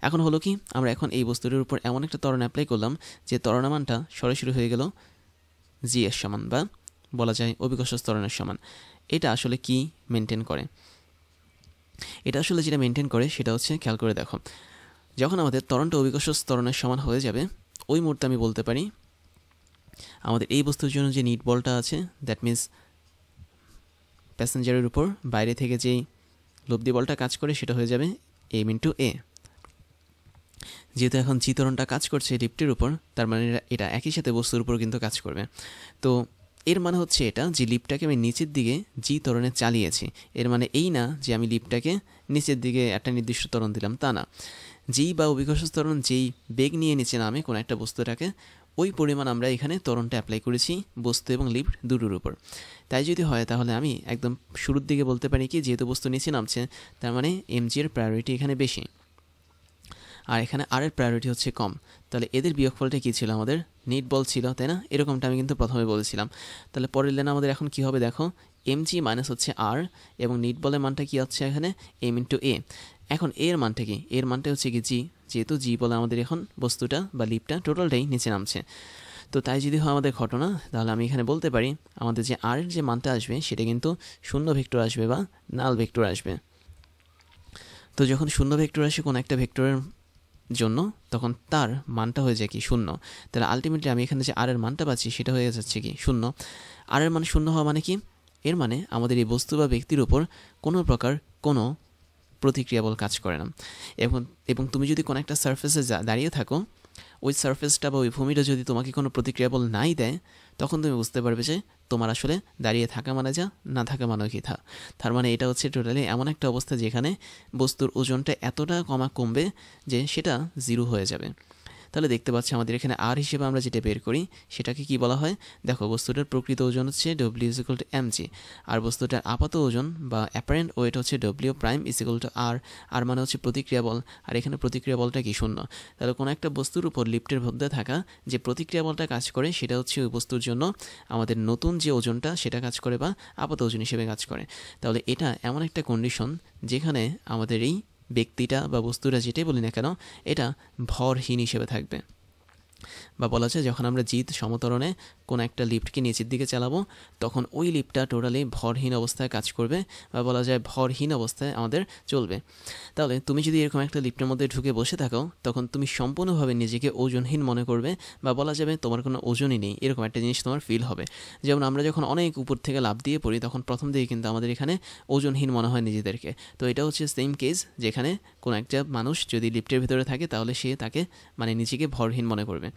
এখন হলো কি, আমরা এখন এই বস্তুটির উপর এমন একটা ত্বরণ অ্যাপ্লাই করলাম যে ত্বরণের মানটা সরাসরি হয়ে গেল জি এর সমান, বা বলা যায় অভিকর্ষ ত্বরণের সমান। এটা আসলে কি মেনটেন করে, এটা আসলে যেটা মেনটেন করে সেটা হচ্ছে, খেয়াল করে দেখো, যখন আমাদের ত্বরণটা অভিকর্ষ ত্বরণের সমান হয়ে যাবে, ওই মুহূর্তে আমি বলতে পারি আমাদের এই বস্তুর জন্য যে নিট বলটা আছে, দ্যাট মিনস প্যাসেঞ্জারের উপর বাইরে থেকে যেই লব্ধি বলটা কাজ করে, সেটা হয়ে যাবে এম ইন্টু এ। যেহেতু এখন জি ত্বরণটা কাজ করছে লিফটের উপর, তার মানে এটা একই সাথে বস্তুর উপর কিন্তু কাজ করবে। তো এর মানে হচ্ছে এটা যে লিফটটাকে আমি নিচের দিকে জি ত্বরণে চালিয়েছি। এর মানে এই না যে আমি লিফটটাকে নিচের দিকে একটা নির্দিষ্ট ত্বরণ দিলাম, তা না। যেই বা অভিকর্ষ ত্বরণ যেই বেগ নিয়ে নিচে নামে কোনো একটা বস্তুটাকে, ওই পরিমাণ আমরা এখানে ত্বরণটা অ্যাপ্লাই করেছি বস্তু এবং লিফট দুটোর উপর। তাই যদি হয় তাহলে আমি একদম শুরুর দিকে বলতে পারি কি, যেহেতু বস্তু নিচে নামছে, তার মানে এমজি এর প্রায়োরিটি এখানে বেশি, আর এখানে আর এর প্রায়োরিটি হচ্ছে কম। তাহলে এদের বিয়োগফলটা কী ছিল, আমাদের নিট বল ছিল, তাই না? এরকমটা আমি কিন্তু প্রথমে বলেছিলাম। তাহলে পরের লাইনে আমাদের এখন কী হবে, দেখো, এমজি মাইনাস হচ্ছে আর, এবং নিট বলের মানটা কী হচ্ছে এখানে, এম ইন্টু এ। এখন এর মানটা কি, এর মানটা হচ্ছে কি জি, যেহেতু জি বলে আমাদের এখন বস্তুটা বা লিপটা টোটালটাই নিচে নামছে। তো তাই যদি হয় আমাদের ঘটনা, তাহলে আমি এখানে বলতে পারি আমাদের যে আর এর যে মানটা আসবে সেটা কিন্তু শূন্য ভেক্টর আসবে বা নাল ভেক্টর আসবে। তো যখন শূন্য ভেক্টর আসে কোনো একটা ভেক্টরের জন্য, তখন তার মানটা হয়ে যায় কি, শূন্য। তাহলে আলটিমেটলি আমি এখানে যে আর এর মানটা পাচ্ছি সেটা হয়ে যাচ্ছে কি, শূন্য। আর এর মান শূন্য হওয়া মানে কি, এর মানে আমাদের এই বস্তু বা ব্যক্তির উপর কোনো প্রকার কোনো প্রতিক্রিয়া বল কাজ করে না। এবং তুমি যদি কোনো একটা সারফেসে দাঁড়িয়ে থাকো, ওই সারফেসটা বা ওই ভূমিটা যদি তোমাকে কোনো প্রতিক্রিয়া বল নাই দেয়, তখন তুমি বুঝতে পারবে যে তোমার আসলে দাঁড়িয়ে থাকা মানে যা, না থাকা মানেও কি থা। তার মানে এটা হচ্ছে টোটালি এমন একটা অবস্থা যেখানে বস্তুর ওজনটা এতটা কমবে যে সেটা জিরো হয়ে যাবে। তাহলে দেখতে পাচ্ছি আমাদের এখানে আর হিসেবে আমরা যেটা বের করি সেটাকে কি বলা হয়, দেখো, বস্তুটার প্রকৃত ওজন হচ্ছে W is equal to M G, আর বস্তুটার আপাত ওজন বা অ্যাপারেন্ট ওয়েট হচ্ছে W prime is equal to R. R মানে হচ্ছে প্রতিক্রিয়া বল, আর এখানে প্রতিক্রিয়া বলটা কি, শূন্য। তাহলে কোনো একটা বস্তুর উপর লিফটের মধ্যে থাকা যে প্রতিক্রিয়া বলটা কাজ করে, সেটা হচ্ছে ওই বস্তুর জন্য আমাদের নতুন যে ওজনটা সেটা কাজ করে বা আপাত ওজন হিসেবে কাজ করে। তাহলে এটা এমন একটা কন্ডিশন যেখানে আমাদের এই ব্যক্তিটা বা বস্তুটা যেটাই বলি না কেন, এটা ভরহীন হিসেবে থাকবে। বা বলা যায় যখন আমরা জিত সমতরণে কোনো একটা লিফটকে নিচের দিকে চালাবো, তখন ওই লিফটটা টোটালি ভরহীন অবস্থায় কাজ করবে, বা বলা যায় ভরহীন অবস্থায় আমাদের চলবে। তাহলে তুমি যদি এরকম একটা লিফটের মধ্যে ঢুকে বসে থাকো, তখন তুমি সম্পূর্ণভাবে নিজেকে ওজনহীন মনে করবে, বা বলা যাবে তোমার কোনো ওজনই নেই, এরকম একটা জিনিস তোমার ফিল হবে। যেমন আমরা যখন অনেক উপর থেকে লাফ দিয়ে পড়ি, তখন প্রথম দিকে কিন্তু আমাদের এখানে ওজনহীন মনে হয় নিজেদেরকে। তো এটা হচ্ছে সেম কেস, যেখানে কোনো একটা মানুষ যদি লিফটের ভিতরে থাকে, তাহলে সে তাকে মানে নিজেকে ভরহীন মনে করবে।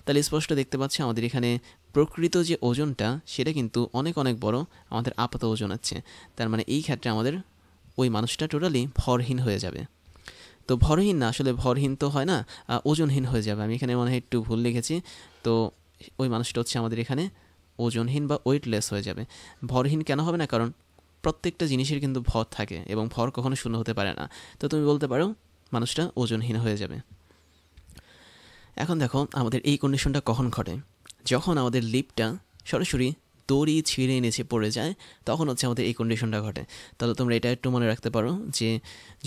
তাহলে স্পষ্ট দেখতে পাচ্ছি আমাদের এখানে প্রকৃত যে ওজনটা সেটা কিন্তু অনেক অনেক বড় আমাদের আপাত ওজন আছে। তার মানে এই ক্ষেত্রে আমাদের ওই মানুষটা টোটালি ভরহীন হয়ে যাবে। তো ভরহীন না, আসলে ভরহীন তো হয় না, ওজনহীন হয়ে যাবে। আমি এখানে মনে হয় একটু ভুল লিখেছি। তো ওই মানুষটা হচ্ছে আমাদের এখানে ওজনহীন বা ওয়েটলেস হয়ে যাবে। ভরহীন কেন হবে না, কারণ প্রত্যেকটা জিনিসের কিন্তু ভর থাকে এবং ভর কখনো শূন্য হতে পারে না। তো তুমি বলতে পারো মানুষটা ওজনহীন হয়ে যাবে। এখন দেখো আমাদের এই কন্ডিশনটা কখন ঘটে, যখন আমাদের লিফটটা সরাসরি দড়ি ছিঁড়ে নিচে পড়ে যায়, তখন হচ্ছে আমাদের এই কন্ডিশনটা ঘটে। তাহলে তোমরা এটা একটু মনে রাখতে পারো যে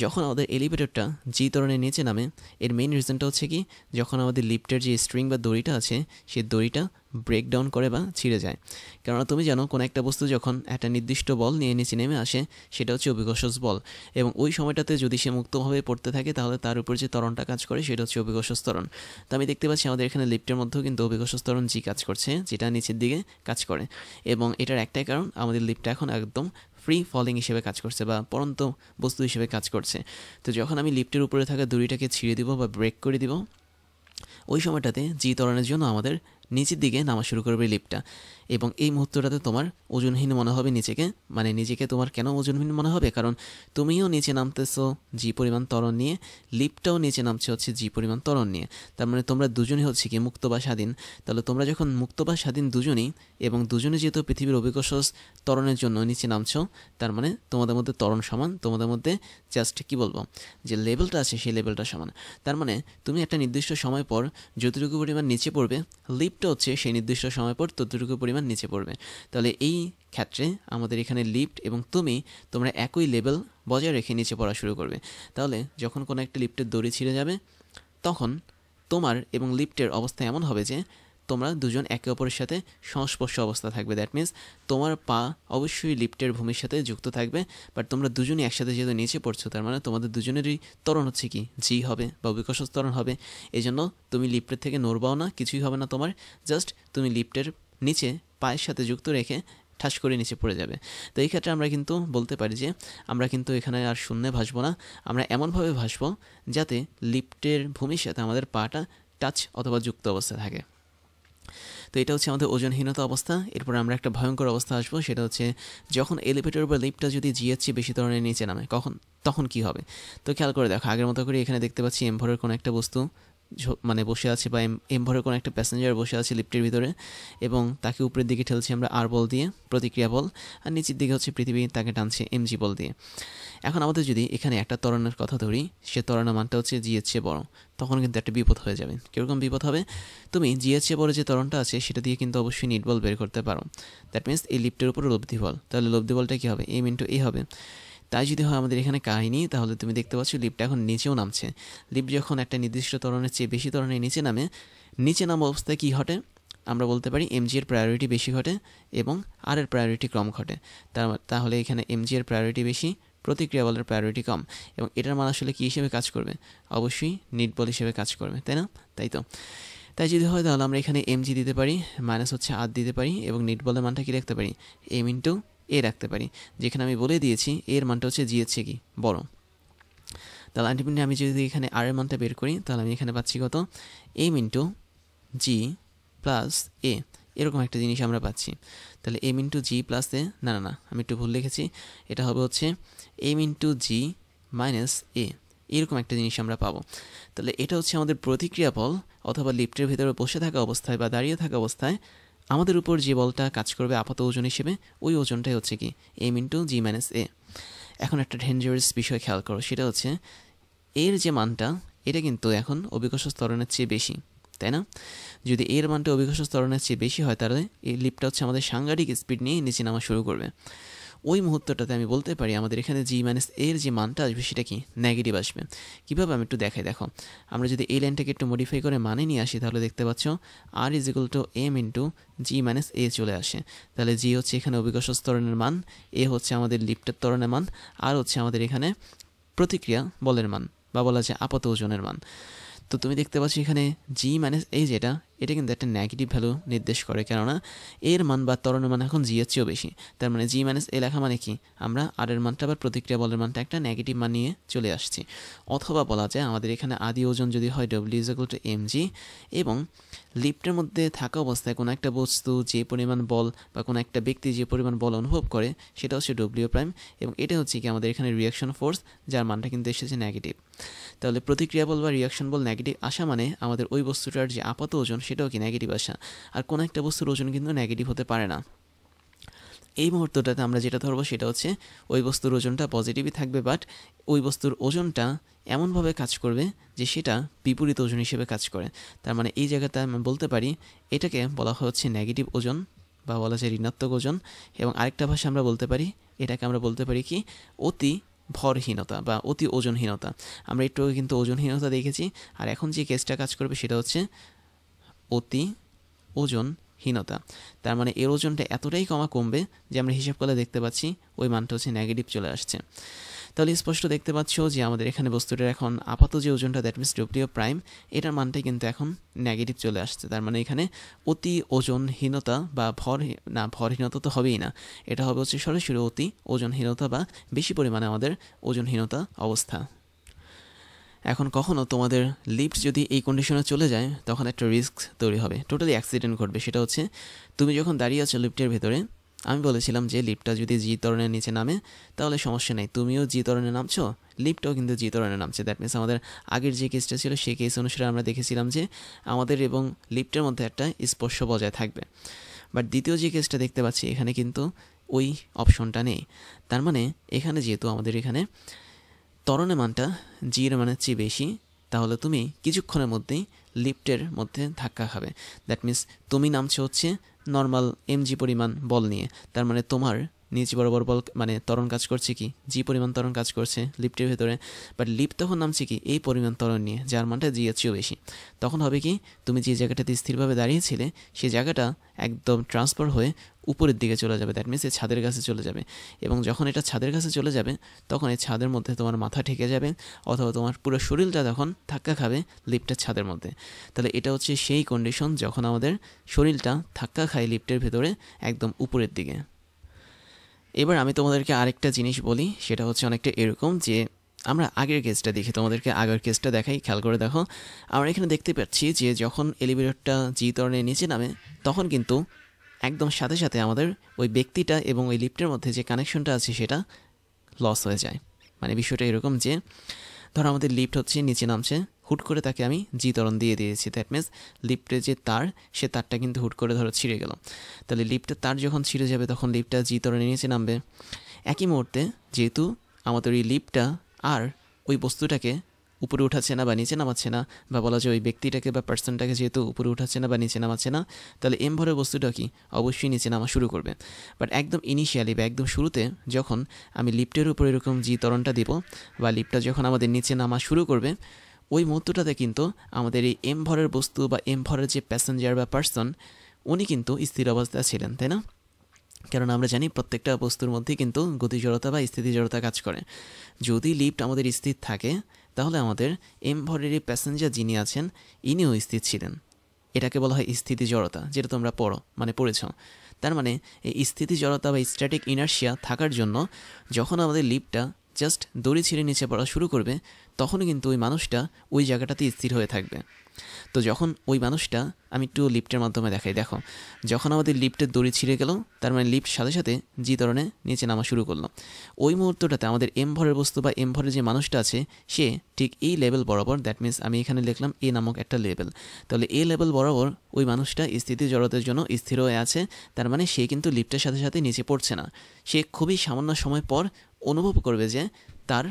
যখন আমাদের এলিভেটরটা জি ত্বরণের নিচে নামে, এর মেইন রিজনটা হচ্ছে কি, যখন আমাদের লিফটের যে স্ট্রিং বা দড়িটা আছে, সেই দড়িটা ব্রেক ডাউন করে বা ছিঁড়ে যায়। কেননা তুমি জানো কোনো একটা বস্তু যখন একটা নির্দিষ্ট বল নিয়ে নিচে নেমে আসে সেটা হচ্ছে অভিকর্ষজ বল, এবং ওই সময়টাতে যদি সে মুক্তভাবে পড়তে থাকে তাহলে তার উপর যে ত্বরণটা কাজ করে সেটা হচ্ছে অভিকর্ষজ ত্বরণ। তো আমি দেখতে পাচ্ছি আমাদের এখানে লিফটের মধ্যেও কিন্তু অভিকর্ষজ ত্বরণ জি কাজ করছে, যেটা নিচের দিকে কাজ করে, এবং এটার একটাই কারণ আমাদের লিফটটা এখন একদম ফ্রি ফলিং হিসেবে কাজ করছে বা পড়ন্ত বস্তু হিসেবে কাজ করছে। তো যখন আমি লিফটের উপরে থাকা দড়িটাকে ছিঁড়ে দিব বা ব্রেক করে দিব, ওই সময়টাতে জি ত্বরণের জন্য আমাদের নিচের দিকে নামা শুরু করবে লিফটটা, এবং এই মুহূর্তটাতে তোমার ওজনহীন মনে হবে নিজেকে। মানে নিজেকে তোমার কেন ওজনহীন মনে হবে? কারণ তুমিও নিচে নামতেছো জি পরিমাণ ত্বরণ নিয়ে, লিফটটাও নিচে নামছে হচ্ছে জি পরিমাণ ত্বরণ নিয়ে। তার মানে তোমরা দুজনই হচ্ছে কি মুক্ত বা স্বাধীন। তাহলে তোমরা যখন মুক্ত বা স্বাধীন দুজনই, এবং দুজনে যেহেতু পৃথিবীর অভিকর্ষজ ত্বরণের জন্য নিচে নামছো, তার মানে তোমাদের মধ্যে ত্বরণ সমান, তোমাদের মধ্যে জাস্ট কি বলবো যে লেভেলটা আছে সেই লেভেলটা সমান। তার মানে তুমি একটা নির্দিষ্ট সময় পর যতটুকু পরিমাণ নিচে পড়বে, লিফটটা হচ্ছে সেই নির্দিষ্ট সময় পর ততটুকু পরিমাণ নিচে পড়বে। তাহলে এই ক্ষেত্রে আমাদের এখানে লিফট এবং তোমরা একই লেভেল বজায় রেখে নিচে পড়া শুরু করবে। তাহলে যখন কোনো একটা লিফটের দড়ি ছিঁড়ে যাবে, তখন তোমার এবং লিফটের অবস্থা এমন হবে যে তোমরা দুজন একে অপরের সাথে সংস্পর্শ অবস্থা থাকবে। দ্যাট মিনস তোমার পা অবশ্যই লিফটের ভূমির সাথে যুক্ত থাকবে, বাট তোমরা দুজনই একসাথে যেহেতু নিচে পড়ছো, তার মানে তোমাদের দুজনেরই ত্বরণ হচ্ছে কি জি হবে বা অভিকর্ষজ ত্বরণ হবে। এই জন্য তুমি লিফটের থেকে নড়বাও না, কিছুই হবে না তোমার, জাস্ট তুমি লিফটের নিচে পায়ের সাথে যুক্ত রেখে ঠাস করে নিচে পড়ে যাবে। তো এই ক্ষেত্রে আমরা কিন্তু বলতে পারি যে আমরা কিন্তু এখানে আর শূন্যে ভাসবো না, আমরা এমনভাবে ভাসবো যাতে লিফটের ভূমির সাথে আমাদের পাটা টাচ অথবা যুক্ত অবস্থা থাকে। তো এটা হচ্ছে আমাদের ওজনহীনতা অবস্থা। এরপর আমরা একটা ভয়ঙ্কর অবস্থা আসবো, সেটা হচ্ছে যখন এলিভেটর বা লিফটটা যদি জিএর চেয়ে বেশি ধরনের নিচে নামে তখন কি হবে? তো খেয়াল করে দেখো, আগের মতো করে এখানে দেখতে পাচ্ছি এমভরের কোনো একটা বস্তু মানে বসে আছে, বা এমভরের কোনো একটা প্যাসেঞ্জার বসে আছে লিফটের ভিতরে, এবং তাকে উপরের দিকে ঠেলছি আমরা আর বল দিয়ে, প্রতিক্রিয়া বল, আর নিচের দিকে হচ্ছে পৃথিবী তাকে টানছে এমজি বল দিয়ে। এখন আমাদের যদি এখানে একটা ত্বরণের কথা ধরি, সে ত্বরণের মানটা হচ্ছে জি এর চেয়ে বড়, তখন কিন্তু একটা বিপদ হয়ে যাবে। কীরকম বিপদ হবে? তুমি জি এর চেয়ে বড় যে ত্বরণটা আছে সেটা দিয়ে কিন্তু অবশ্যই নিট বল বের করতে পারো। দ্যাট মিনস এই লিফটের উপরে লব্ধি বল, তাহলে লব্ধি বলটা কী হবে? এম ইন্টু এ হবে। তাই যদি হয় আমাদের এখানে কাহিনী, তাহলে তুমি দেখতে পাচ্ছ লিফট এখন নিচেও নামছে। লিফট যখন একটা নির্দিষ্ট ত্বরণের চেয়ে বেশি ত্বরণে নিচে নামা অবস্থায় কী ঘটে? আমরা বলতে পারি এমজি এর প্রায়োরিটি বেশি ঘটে এবং আর এর প্রায়োরিটি কম ঘটে। তাহলে এখানে এমজি এর প্রায়োরিটি বেশি, প্রতিক্রিয়া বলের প্রায়োরিটি কম, এবং এটার মান আসলে কী হিসেবে কাজ করবে? অবশ্যই নিট বল হিসেবে কাজ করবে, তাই না? তাই যদি হয় তাহলে আমরা এখানে এমজি দিতে পারি, মাইনাস হচ্ছে আর দিতে পারি, এবং নিট বলের মানটা কী রাখতে পারি? এম ইন্টু এ রাখতে পারি, যেখানে আমি বলে দিয়েছি এর মানটা হচ্ছে জি এর চেয়ে কি বড়। তাহলে আলটিমেটলি আমি যদি এখানে আর এর মানটা বের করি, তাহলে আমি এখানে পাচ্ছি কত? এম ইন্টু জি প্লাস এ, এরকম একটা জিনিস আমরা পাচ্ছি। তাহলে এম ইন্টু জি প্লাস এ, না আমি একটু ভুল লিখেছি, এটা হবে হচ্ছে এম ইন্টু জি মাইনাস এ, এরকম একটা জিনিস আমরা পাবো। তাহলে এটা হচ্ছে আমাদের প্রতিক্রিয়া বল, অথবা লিফটের ভিতরে বসে থাকা অবস্থায় বা দাঁড়িয়ে থাকা অবস্থায় আমাদের উপর যে বলটা কাজ করবে আপাত ওজন হিসেবে, ওই ওজনটাই হচ্ছে কি এম ইন্টু জি মাইনাস এ। এখন একটা ডেঞ্জারাস বিষয় খেয়াল করো, সেটা হচ্ছে এর যে মানটা, এটা কিন্তু এখন অভিকর্ষজ ত্বরণের চেয়ে বেশি, তাই না? যদি এর মানটা অভিকর্ষজ ত্বরণের চেয়ে বেশি হয়, তাহলে এই লিফটটা হচ্ছে আমাদের সাংঘাতিক স্পিড নিয়ে নিচে নামা শুরু করবে। ওই মুহূর্তটাতে আমি বলতে পারি আমাদের এখানে জি মাইনাস এর যে মানটা আসবে সেটা কি নেগেটিভ আসবে। কীভাবে? আমি একটু দেখাই। দেখো, আমরা যদি এই লাইনটাকে একটু মডিফাই করে মানে নিয়ে আসি, তাহলে দেখতে পাচ্ছ R is equal to M into G minus A চলে আসে। তাহলে জি হচ্ছে এখানে অভিকর্ষজ ত্বরণের মান, এ হচ্ছে আমাদের লিফটের ত্বরণের মান, আর হচ্ছে আমাদের এখানে প্রতিক্রিয়া বলের মান বা বলা যায় আপাত ওজনের মান। তো তুমি দেখতে পাচ্ছ এখানে জি মাইনাস এই যেটা, এটা কিন্তু একটা নেগেটিভ ভ্যালু নির্দেশ করে, কেননা এর মান বা ত্বরণের মান এখন জি এর চেয়েও বেশি। তার মানে জি মাইনাস এ লেখা মানে কি? আমরা আর এর মানটা বা প্রতিক্রিয়া বলের মানটা একটা নেগেটিভ মান নিয়ে চলে আসছি। অথবা বলা যায় আমাদের এখানে আদি ওজন যদি হয় W is equal to M G, এবং লিফটের মধ্যে থাকা অবস্থায় কোনো একটা বস্তু যে পরিমাণ বল বা কোনো একটা ব্যক্তি যে পরিমাণ বল অনুভব করে সেটা হচ্ছে ডব্লিউ প্রাইম, এবং এটা হচ্ছে কি আমাদের এখানে রিয়াকশন ফোর্স, যার মানটা কিন্তু এসেছে নেগেটিভ। তাহলে প্রতিক্রিয়া বল বা রিয়াকশন বল নেগেটিভ আসা মানে আমাদের ওই বস্তুটার যে আপাত ওজন সেটাও কি নেগেটিভ আসা, আর কোনো একটা বস্তুর ওজন কিন্তু নেগেটিভ হতে পারে না। এই মুহূর্তটাতে আমরা যেটা ধরবো সেটা হচ্ছে ওই বস্তুর ওজনটা পজিটিভই থাকবে, বাট ওই বস্তুর ওজনটা এমনভাবে কাজ করবে যে সেটা বিপরীত ওজন হিসেবে কাজ করে। তার মানে এই জায়গাতে আমি বলতে পারি এটাকে বলা হচ্ছে নেগেটিভ ওজন বা বলা যায় ঋণাত্মক ওজন, এবং আরেকটা ভাষা আমরা বলতে পারি এটাকে আমরা বলতে পারি কি অতি ভরহীনতা বা অতি ওজনহীনতা। আমরা একটু কিন্তু ওজনহীনতা দেখেছি, আর এখন যে কেসটা কাজ করবে সেটা হচ্ছে অতি ওজনহীনতা। হীনতা। তার মানে এর ওজনটা এতটাই কমবে যে আমরা হিসাব করলে দেখতে পাচ্ছি ওই মানটা হচ্ছে নেগেটিভ চলে আসছে। তাহলে স্পষ্ট দেখতে পাচ্ছ যে আমাদের এখানে বস্তুটার এখন আপাত যে ওজনটা, দ্যাট মিনস ডব্লিউ প্রাইম, এটার মানটাই কিন্তু এখন নেগেটিভ চলে আসছে। তার মানে এখানে অতি ওজনহীনতা বা ভরহীনতা তো হবেই না, এটা হবে হচ্ছে সরাসরি অতি ওজনহীনতা বা বেশি পরিমাণে আমাদের ওজনহীনতা অবস্থা। এখন কখনো তোমাদের লিফট যদি এই কন্ডিশনে চলে যায় তখন একটা রিস্ক তৈরি হবে, টোটালি অ্যাক্সিডেন্ট ঘটবে। সেটা হচ্ছে তুমি যখন দাঁড়িয়ে আছো লিফটের ভেতরে, আমি বলেছিলাম যে লিফটটা যদি জি তরণের নিচে নামে তাহলে সমস্যা নেই, তুমিও জি তরণে নামছো, লিফটও কিন্তু জি তরণে নামছে। দ্যাট মিনস আমাদের আগের যে কেসটা ছিল সেই কেস অনুসারে আমরা দেখেছিলাম যে আমাদের এবং লিফটের মধ্যে একটা স্পর্শ বজায় থাকবে। বাট দ্বিতীয় যে কেসটা দেখতে পাচ্ছি এখানে কিন্তু ওই অপশনটা নেই। তার মানে এখানে যেহেতু আমাদের এখানে ত্বরণের মানটা জির মানের চেয়ে বেশি, তাহলে তুমি কিছুক্ষণের মধ্যেই লিফটের মধ্যে ধাক্কা খাবে। দ্যাট মিনস তুমি নামছে হচ্ছে নর্মাল এমজি পরিমাণ বল নিয়ে, তার মানে তোমার নিচ বরাবর বল মানে ত্বরণ কাজ করছে কি জি পরিমাণ ত্বরণ কাজ করছে লিফটের ভেতরে, বাট লিফট তখন নামছে কি এই পরিমাণ ত্বরণ নিয়ে যার মানটা জি এর চেয়েও বেশি। তখন হবে কি তুমি যে জায়গাটাতে স্থিরভাবে দাঁড়িয়েছিলে সেই জায়গাটা একদম ট্রান্সফার হয়ে উপরের দিকে চলে যাবে, দ্যাট মিনস এই ছাদের কাছে চলে যাবে। এবং যখন এটা ছাদের কাছে চলে যাবে তখন এই ছাদের মধ্যে তোমার মাথা ঠেকে যাবে অথবা তোমার পুরো শরীরটা তখন ধাক্কা খাবে লিফটের ছাদের মধ্যে। তাহলে এটা হচ্ছে সেই কন্ডিশন যখন আমাদের শরীরটা ধাক্কা খায় লিফটের ভেতরে একদম উপরের দিকে। এবার আমি তোমাদেরকে আরেকটা জিনিস বলি, সেটা হচ্ছে অনেকটা এরকম যে আমরা আগের কেসটা দেখি, তোমাদেরকে আগের কেসটা দেখাই, খেয়াল করে দেখো। আমরা এখানে দেখতে পাচ্ছি যে যখন এলিভেটরটা জি তরণের নিচে নামে তখন কিন্তু একদম সাথে সাথে আমাদের ওই ব্যক্তিটা এবং ওই লিফটের মধ্যে যে কানেকশনটা আছে সেটা লস হয়ে যায়। মানে বিষয়টা এরকম যে ধরো আমাদের লিফট হচ্ছে নিচে নামছে, হুট করে তাকে আমি জি তরণ দিয়ে দিয়েছি, দ্যাট মিনস লিফটের যে তার সে তারটা কিন্তু হুট করে ধরো ছিঁড়ে গেল। তাহলে লিফটের তার যখন ছিঁড়ে যাবে তখন লিফটটা জি তরণের নিচে নামবে। একই মুহূর্তে যেহেতু আমাদের ওই লিফটটা আর ওই বস্তুটাকে উপরে উঠাচ্ছে না বা নিচে নামাচ্ছে না, বা বলা যায় ওই ব্যক্তিটাকে বা পার্সনটাকে যেহেতু উপরে উঠাচ্ছে না বা নিচে নামাচ্ছে না, তাহলে এম ভরের বস্তুটা কি অবশ্যই নিচে নামা শুরু করবে। বাট একদম ইনিশিয়ালি বা একদম শুরুতে যখন আমি লিফটের উপর এরকম জি ত্বরণটা দিব বা লিফটটা যখন আমাদের নিচে নামা শুরু করবে, ওই মুহূর্তটাতে কিন্তু আমাদের এই এম ভরের বস্তু বা এম ভরের যে প্যাসেঞ্জার বা পার্সন উনি কিন্তু স্থির অবস্থায় ছিলেন, তাই না? কারণ আমরা জানি প্রত্যেকটা বস্তুর মধ্যে কিন্তু গতি জড়তা বা স্থিতি জড়তা কাজ করে। যদি লিফট আমাদের স্থির থাকে তাহলে আমাদের এম ভরের এই প্যাসেঞ্জার যিনি আছেন ইনিও স্থির ছিলেন। এটাকে বলা হয় স্থিতি জড়তা, যেটা তোমরা পড়েছ। তার মানে এই স্থিতি জড়তা বা স্ট্যাটিক ইনার্শিয়া থাকার জন্য যখন আমাদের লিফটটা জাস্ট দড়ি ছিঁড়ে নিচে পড়া শুরু করবে তখনও কিন্তু ওই মানুষটা ওই জায়গাটাতে স্থির হয়ে থাকবে। তো যখন ওই মানুষটা, আমি একটু লিফটের মাধ্যমে দেখাই, দেখো যখন আমাদের লিফটের দড়ি ছিঁড়ে গেল তার মানে লিফট সাথে সাথে জি তরণে নিচে নামা শুরু করলো। ওই মুহূর্তটাতে আমাদের এম ভরের বস্তু বা এম ভরের যে মানুষটা আছে সে ঠিক এই লেভেল বরাবর, দ্যাট মিনস আমি এখানে লিখলাম এ নামক একটা লেভেল, তাহলে এ লেভেল বরাবর ওই মানুষটা স্থিতি জড়তার জন্য স্থির হয়ে আছে। তার মানে সে কিন্তু লিফটের সাথে সাথে নিচে পড়ছে না, সে খুবই সামান্য সময় পর অনুভব করবে যে তার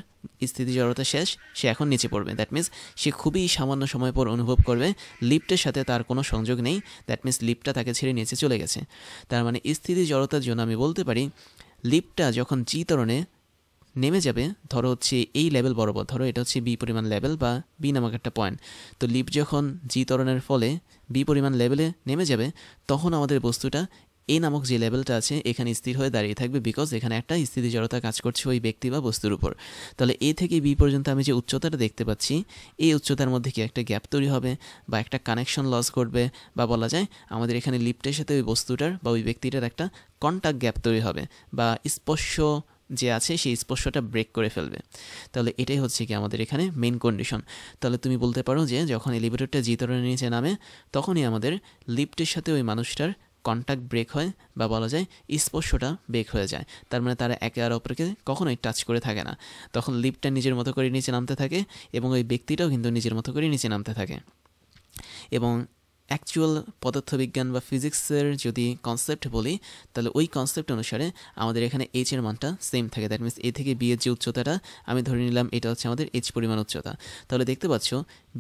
স্থিতি জড়তা শেষ, সে এখন নিচে পড়বে। দ্যাট মিনস সে খুবই সামান্য সময় পর অনুভব করবে লিফটের সাথে তার কোনো সংযোগ নেই, দ্যাট মিনস লিফটটা তাকে ছেড়ে নিচে চলে গেছে। তার মানে স্থিতি জড়তার জন্য আমি বলতে পারি লিফটটা যখন জি ত্বরণে নেমে যাবে, ধরো হচ্ছে এই লেভেল বরাবর, ধরো এটা হচ্ছে বি পরিমাণ লেভেল বা বি নামক একটা পয়েন্ট, তো লিফট যখন জি ত্বরণের ফলে বি পরিমাণ লেভেলে নেমে যাবে তখন আমাদের বস্তুটা এ নামক যে লেভেলটা আছে এখানে স্থির হয়ে দাঁড়িয়ে থাকবে, বিকজ এখানে একটা স্থিতি জড়তা কাজ করছে ওই ব্যক্তি বা বস্তুর উপর। তাহলে এ থেকে বি পর্যন্ত আমি যে উচ্চতাটা দেখতে পাচ্ছি এই উচ্চতার মধ্যে কি একটা গ্যাপ তৈরি হবে বা একটা কানেকশন লস করবে, বা বলা যায় আমাদের এখানে লিফটের সাথে ওই বস্তুটার বা ওই ব্যক্তিটার একটা কন্টাক্ট গ্যাপ তৈরি হবে বা স্পর্শ যে আছে সেই স্পর্শটা ব্রেক করে ফেলবে। তাহলে এটাই হচ্ছে কি আমাদের এখানে মেইন কন্ডিশন। তাহলে তুমি বলতে পারো যে যখন এলিভেটরটা জি তরণের নিচে নামে তখনই আমাদের লিফটের সাথে ওই মানুষটার কন্ট্যাক্ট ব্রেক হয় বা বলা যায় স্পর্শটা ব্রেক হয়ে যায়। তার মানে তারা একে আর অপরকে কখনোই টাচ করে থাকে না, তখন লিফটটা নিজের মতো করে নিচে নামতে থাকে এবং ওই ব্যক্তিটাও কিন্তু নিজের মতো করে নিচে নামতে থাকে। এবং অ্যাকচুয়াল পদার্থবিজ্ঞান বা ফিজিক্সের যদি কনসেপ্ট বলি তাহলে ওই কনসেপ্ট অনুসারে আমাদের এখানে এইচ এর মানটা সেম থাকে। দ্যাট মিনস এ থেকে বি এর যে উচ্চতাটা আমি ধরে নিলাম এটা হচ্ছে আমাদের এইচ পরিমাণ উচ্চতা। তাহলে দেখতে পাচ্ছ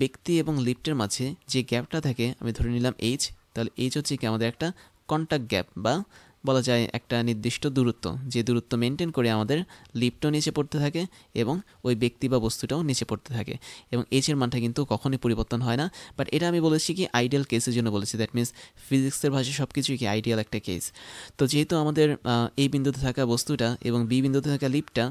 ব্যক্তি এবং লিফটের মাঝে যে গ্যাপটা থাকে আমি ধরে নিলাম এইচ, তাহলে এইচ হচ্ছে কি আমাদের একটা কন্ট্যাক্ট গ্যাপ বা বলা যায় একটা নির্দিষ্ট দূরত্ব, যে দূরত্ব মেনটেন করে আমাদের লিফটও নিচে পড়তে থাকে এবং ওই ব্যক্তি বা বস্তুটাও নিচে পড়তে থাকে, এবং এইচের মানটা কিন্তু কখনোই পরিবর্তন হয় না। বাট এটা আমি বলেছি কি আইডিয়াল কেসের জন্য বলেছি, দ্যাট মিনস ফিজিক্সের ভাষায় সব কিছুই কি আইডিয়াল একটা কেস। তো যেহেতু আমাদের এই বিন্দুতে থাকা বস্তুটা এবং বি বিন্দুতে থাকা লিফটটা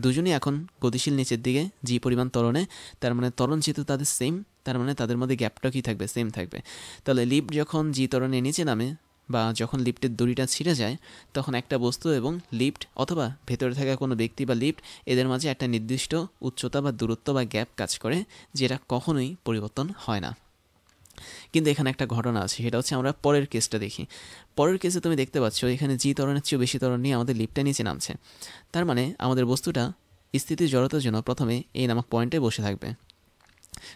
দুজনই এখন গতিশীল নিচের দিকে জি পরিমাণ ত্বরণে, তার মানে ত্বরণ যেহেতু তাদের সেম, তার মানে তাদের মধ্যে গ্যাপটা কি থাকবে, সেম থাকবে। তাহলে লিফট যখন জি ত্বরণে নিচে নামে বা যখন লিফটের দড়িটা ছিঁড়ে যায়, তখন একটা বস্তু এবং লিফট অথবা ভেতরে থাকা কোনো ব্যক্তি বা লিফট, এদের মাঝে একটা নির্দিষ্ট উচ্চতা বা দূরত্ব বা গ্যাপ কাজ করে, যেটা কখনোই পরিবর্তন হয় না। কিন্তু এখানে একটা ঘটনা আছে, সেটা হচ্ছে আমরা পরের কেসটা দেখি। পরের কেসে তুমি দেখতে পাচ্ছ এখানে জি ত্বরণের চেয়েও বেশি ত্বরণ নিয়ে আমাদের লিফটটা নিচে নামছে। তার মানে আমাদের বস্তুটা স্থিতি জড়তার জন্য প্রথমে এই নামক পয়েন্টে বসে থাকবে।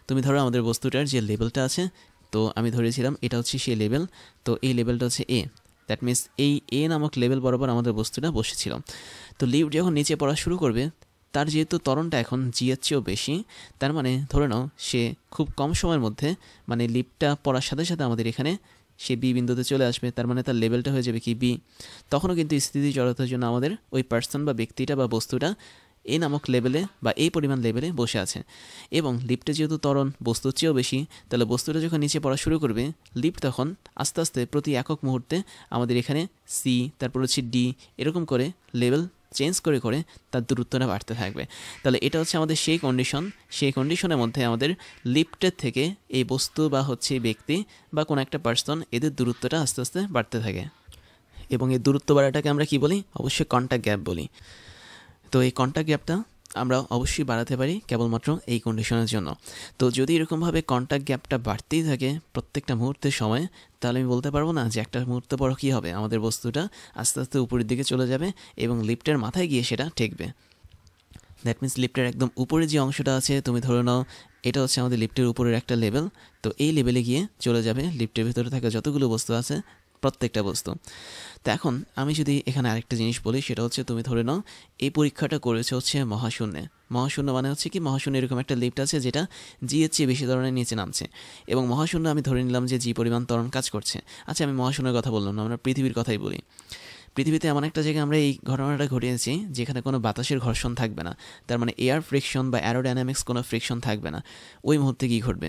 তুমি ধরো আমাদের বস্তুটার যে লেভেলটা আছে, তো আমি ধরেছিলাম এটা হচ্ছে সেই লেভেল, তো এই লেভেলটা হচ্ছে এ, দ্যাট মিনস এই এ নামক লেভেল বরাবর আমাদের বস্তুটা বসেছিল। তো লিফট যখন নিচে পড়া শুরু করবে, তার যেহেতু ত্বরণটা এখন জি এর চেয়েও বেশি, তার মানে ধরে নাও সে খুব কম সময়ের মধ্যে, মানে লিফটটা পড়ার সাথে সাথে আমাদের এখানে সে বি বিন্দুতে চলে আসবে, তার মানে তার লেভেলটা হয়ে যাবে কি বি। তখনও কিন্তু স্থিতি জড়তার জন্য আমাদের ওই পার্সন বা ব্যক্তিটা বা বস্তুটা এই নামক লেভেলে বা এই পরিমাণ লেভেলে বসে আছে, এবং লিফটে যেহেতু ত্বরণ বস্তুর চেয়েও বেশি, তাহলে বস্তুটা যখন নিচে পড়া শুরু করবে, লিফট তখন আস্তে আস্তে প্রতি একক মুহূর্তে আমাদের এখানে সি, তারপর হচ্ছে ডি, এরকম করে লেভেল চেঞ্জ করে করে তার দূরত্বটা বাড়তে থাকবে। তাহলে এটা হচ্ছে আমাদের সেই কন্ডিশন, সেই কন্ডিশনের মধ্যে আমাদের লিফটের থেকে এই বস্তু বা হচ্ছে ব্যক্তি বা কোনো একটা পার্সন, এদের দূরত্বটা আস্তে আস্তে বাড়তে থাকে, এবং এই দূরত্ব বাড়াটাকে আমরা কি বলি, অবশ্যই কন্টাক্ট গ্যাপ বলি। তো এই কন্টাক্ট গ্যাপটা আমরা অবশ্যই বাড়াতে পারি কেবলমাত্র এই কন্ডিশনের জন্য। তো যদি এরকমভাবে কন্টাক্ট গ্যাপটা বাড়তেই থাকে প্রত্যেকটা মুহূর্তের সময়, তাহলে আমি বলতে পারবো না যে একটা মুহূর্ত পর কী হবে, আমাদের বস্তুটা আস্তে আস্তে উপরের দিকে চলে যাবে এবং লিফটের মাথায় গিয়ে সেটা ঠেকবে। দ্যাট মিনস লিফটের একদম উপরে যে অংশটা আছে, তুমি ধরে নাও এটা হচ্ছে আমাদের লিফটের উপরের একটা লেভেল, তো এই লেভেলে গিয়ে চলে যাবে লিফটের ভিতরে থাকা যতগুলো বস্তু আছে প্রত্যেকটা বস্তু। তো এখন আমি যদি এখানে আরেকটা জিনিস বলি, সেটা হচ্ছে তুমি ধরে নাও এই পরীক্ষাটা করেছে হচ্ছে মহাশূন্যে। মহাশূন্য মানে হচ্ছে কি, মহাশূন্য এরকম একটা লিফট আছে যেটা জি এর চেয়ে বেশি ত্বরণের নিচে নামছে, এবং মহাশূন্য আমি ধরে নিলাম যে জি পরিমাণ ত্বরণ কাজ করছে। আচ্ছা, আমি মহাশূন্যের কথা বললাম না, আমরা পৃথিবীর কথাই বলি। পৃথিবীতে এমন একটা জায়গায় আমরা এই ঘটনাটা ঘটিয়েছি যেখানে কোনো বাতাসের ঘর্ষণ থাকবে না, তার মানে এয়ার ফ্রিকশন বা অ্যারোডাইনামিক্স কোনো ফ্রিকশন থাকবে না। ওই মুহূর্তে কী ঘটবে,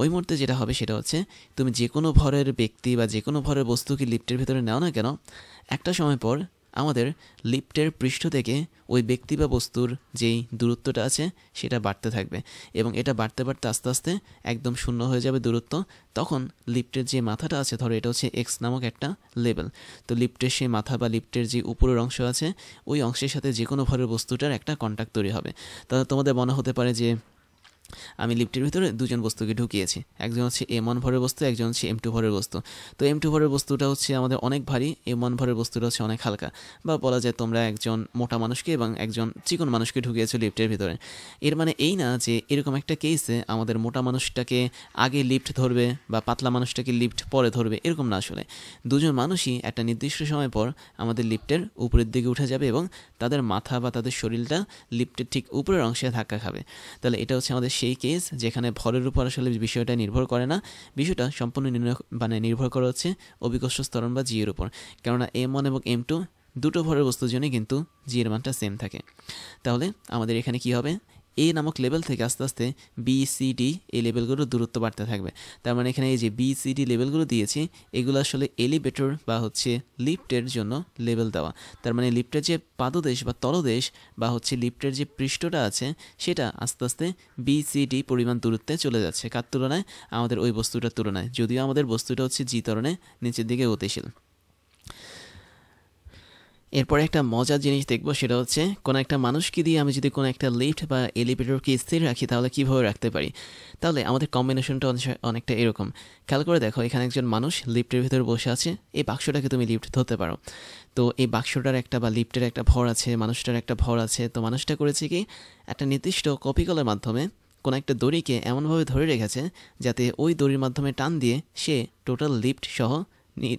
ওই মুহূর্তে যেটা হবে সেটা হচ্ছে তুমি যে কোনো ভরের ব্যক্তি বা যে কোনো ভরের বস্তুকে লিফটের ভেতরে নাও না কেন, একটা সময় পর আমাদের লিফটের পৃষ্ঠ থেকে ওই ব্যক্তি বা বস্তুর যেই দূরত্বটা আছে সেটা বাড়তে থাকবে, এবং এটা বাড়তে বাড়তে আস্তে আস্তে একদম শূন্য হয়ে যাবে দূরত্ব। তখন লিফটের যে মাথাটা আছে, ধরো এটা হচ্ছে এক্স নামক একটা লেভেল, তো লিফটের সেই মাথা বা লিফটের যে উপরের অংশ আছে, ওই অংশের সাথে যে কোনো ভরের বস্তুটার একটা কন্ট্যাক্ট তৈরি হবে। তাহলে তোমাদের মনে হতে পারে যে আমি লিফটের ভিতরে দুজন বস্তুকে ঢুকিয়েছি, একজন হচ্ছে M1 ভরের বস্তু, একজন হচ্ছে M2 ভরের বস্তু। তো M2 ভরের বস্তুটা হচ্ছে আমাদের অনেক ভারী, M1 ভরের বস্তুটা হচ্ছে অনেক হালকা, বা বলা যায় তোমরা একজন মোটা মানুষকে এবং একজন চিকন মানুষকে ঢুকিয়েছো লিফটের ভিতরে। এর মানে এই না যে এরকম একটা কেসে আমাদের মোটা মানুষটাকে আগে লিফট ধরবে বা পাতলা মানুষটাকে লিফট পরে ধরবে, এরকম না। আসলে দুজন মানুষই একটা নির্দিষ্ট সময় পর আমাদের লিফটের উপরের দিকে উঠে যাবে এবং তাদের মাথা বা তাদের শরীরটা লিফটের ঠিক উপরের অংশে ধাক্কা খাবে। তাহলে এটা হচ্ছে আমাদের সেই কেস যেখানে ভরের উপর আসলে বিষয়টা নির্ভর করে না, বিষয়টা সম্পূর্ণ নির্ভর করে হচ্ছে অভিকর্ষ ত্বরণ বা জি এর উপর। কেননা M1 এবং M2 দুটো ভরের বস্তুর জন্যই কিন্তু জি এর মানটা সেম থাকে। তাহলে আমাদের এখানে কি হবে, এ নামক লেভেল থেকে আস্তে আস্তে বি সি ডি এই লেভেলগুলোর দূরত্ব বাড়তে থাকবে। তার মানে এখানে এই যে বি সি ডি লেভেলগুলো দিয়েছি, এগুলো আসলে এলিভেটর বা হচ্ছে লিফটের জন্য লেভেল দেওয়া। তার মানে লিফটের যে পাদদেশ বা তলদেশ বা হচ্ছে লিফটের যে পৃষ্ঠটা আছে, সেটা আস্তে আস্তে বি সি ডি পরিমাণ দূরত্বে চলে যাচ্ছে। কার তুলনায়, আমাদের ওই বস্তুটার তুলনায়, যদিও আমাদের বস্তুটা হচ্ছে জি ত্বরণে নিচের দিকে গতিশীল। এরপরে একটা মজার জিনিস দেখবো, সেটা হচ্ছে কোনো একটা মানুষকে দিয়ে আমি যদি কোনো একটা লিফট বা এলিভেটরকে স্থির রাখি, তাহলে কীভাবে রাখতে পারি। তাহলে আমাদের কম্বিনেশনটা অনেকটা এরকম। খেয়াল করে দেখো, এখানে একজন মানুষ লিফটের ভিতরে বসে আছে, এই বাক্সটাকে তুমি লিফট ধরতে পারো। তো এই বাক্সটার একটা বা লিফটের একটা ভর আছে, মানুষটার একটা ভর আছে। তো মানুষটা করেছে কি, একটা নির্দিষ্ট কপিকলের মাধ্যমে কোনো একটা দড়িকে এমনভাবে ধরে রেখেছে যাতে ওই দড়ির মাধ্যমে টান দিয়ে সে টোটাল লিফট সহ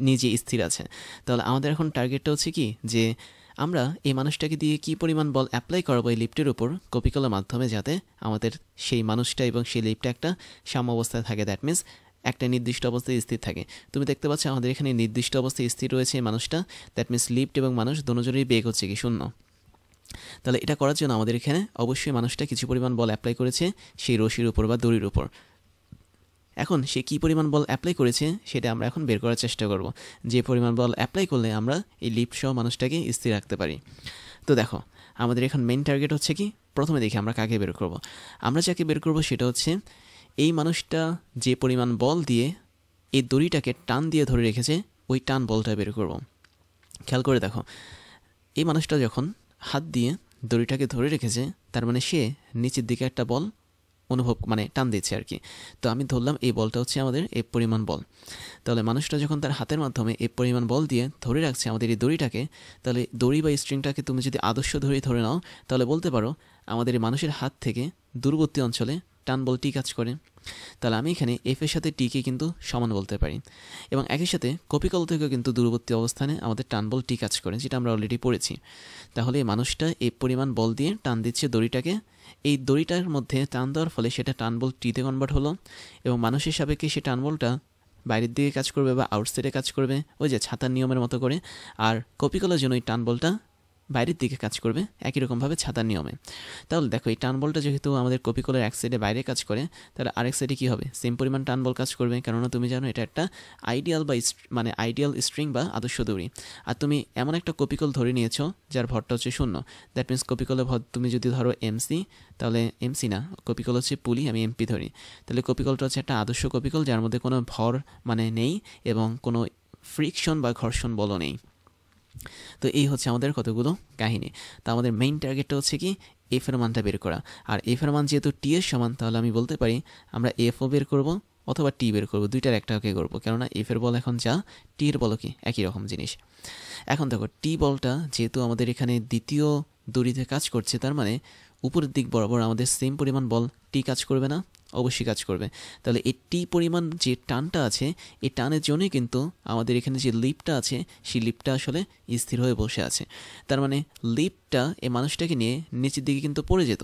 নিজে স্থির আছে। তাহলে আমাদের এখন টার্গেটটা হচ্ছে কি, যে আমরা এই মানুষটাকে দিয়ে কী পরিমাণ বল অ্যাপ্লাই করাবো এই লিফটের উপর কপিকলের মাধ্যমে, যাতে আমাদের সেই মানুষটা এবং সেই লিফটটা একটা সাম্যাবস্থায় থাকে। দ্যাট মিনস একটা নির্দিষ্ট অবস্থায় স্থির থাকে। তুমি দেখতে পাচ্ছ আমাদের এখানে নির্দিষ্ট অবস্থায় স্থির রয়েছে এই মানুষটা, দ্যাট মিনস লিফট এবং মানুষ দুজনেরই বেগ হচ্ছে কি 0। তাহলে এটা করার জন্য আমাদের এখানে অবশ্যই মানুষটা কিছু পরিমাণ বল অ্যাপ্লাই করেছে সেই রশির উপর বা দড়ির উপর। এখন সে কী পরিমাণ বল অ্যাপ্লাই করেছে সেটা আমরা এখন বের করার চেষ্টা করব, যে পরিমাণ বল অ্যাপ্লাই করলে আমরা এই লিফট সহ মানুষটাকে স্থির রাখতে পারি। তো দেখো আমাদের এখন মেইন টার্গেট হচ্ছে কি, প্রথমে দেখি আমরা কাকে বের করব। আমরা যাকে বের করব সেটা হচ্ছে এই মানুষটা যে পরিমাণ বল দিয়ে এই দড়িটাকে টান দিয়ে ধরে রেখেছে ওই টান বলটা বের করব। খেয়াল করে দেখো, এই মানুষটা যখন হাত দিয়ে দড়িটাকে ধরে রেখেছে তার মানে সে নিচের দিকে একটা বল অনুভব টান দিচ্ছে আর কি। তো আমি ধরলাম এই বলটা হচ্ছে আমাদের এই পরিমাণ বল। তাহলে মানুষটা যখন তার হাতের মাধ্যমে এই পরিমাণ বল দিয়ে ধরে রাখছে আমাদের এই দড়িটাকে, তাহলে দড়ি বা স্ট্রিংটাকে তুমি যদি আদর্শ ধরে নাও তাহলে বলতে পারো আমাদের এই মানুষের হাত থেকে দূরবর্তী অঞ্চলে টান বল টি কাজ করে। তাহলে আমি এখানে এফের সাথে টিকে কিন্তু সমান বলতে পারি, এবং একই সাথে কপিকল থেকেও কিন্তু দূরবর্তী অবস্থানে আমাদের টান বল টি কাজ করে, যেটা আমরা অলরেডি পড়েছি। তাহলে এই মানুষটা এই পরিমাণ বল দিয়ে টান দিচ্ছে দড়িটাকে, এই দড়িটার মধ্যে টান দেওয়ার ফলে সেটা টান বল টিতে কনভার্ট হলো, এবং মানুষের সাপেক্ষে সেই টান বলটা বাইরের দিকে কাজ করবে বা আউটসাইডে কাজ করবে ওই যে ছাতার নিয়মের মতো করে, আর কপিকলের জন্য এই টান বলটা বাইরের দিকে কাজ করবে একই রকমভাবে ছাতার নিয়মে। তাহলে দেখো এই টান বলটা যেহেতু আমাদের কপিকলের এক সাইডে বাইরে কাজ করে, তাহলে আরেক সাইডে কী হবে, সেম পরিমাণ টান বল কাজ করবে, কেননা তুমি জানো এটা একটা আইডিয়াল বা আইডিয়াল স্ট্রিং বা আদর্শ দড়ি। আর তুমি এমন একটা কপিকল ধরে নিয়েছো যার ভরটা হচ্ছে 0, দ্যাট মিনস কপিকলের ভর তুমি যদি ধরো এমসি, তাহলে এমসি না, কপিকল হচ্ছে পুলি, আমি এমপি ধরি, তাহলে কপিকলটা হচ্ছে একটা আদর্শ কপিকল যার মধ্যে কোনো ভর নেই এবং কোনো ফ্রিকশন বা ঘর্ষণ বলও নেই। তো এই হচ্ছে আমাদের কতগুলো কাহিনী। তা আমাদের মেইন টার্গেটটা হচ্ছে কি এফের মানটা বের করা, আর এফের মান যেহেতু টি এর সমান তাহলে আমি বলতে পারি আমরা এফও বের করব অথবা টি বের করব, দুইটার একটাকে করবো, কেননা এফের বল এখন যা টি এর বলও কি একই রকম জিনিস। এখন দেখো টি বলটা যেহেতু আমাদের এখানে দ্বিতীয় দড়িতে কাজ করছে, তার মানে উপরের দিক বরাবর আমাদের সেম পরিমাণ বল টি কাজ করবে না, অবশ্যই কাজ করবে। তাহলে এই টি পরিমাণ যে টানটা আছে এই টানের জন্যই কিন্তু আমাদের এখানে যে লিফটটা আছে সেই লিফটটা আসলে স্থির হয়ে বসে আছে। তার মানে লিফটটা এই মানুষটাকে নিয়ে নিচের দিকে কিন্তু পড়ে যেত,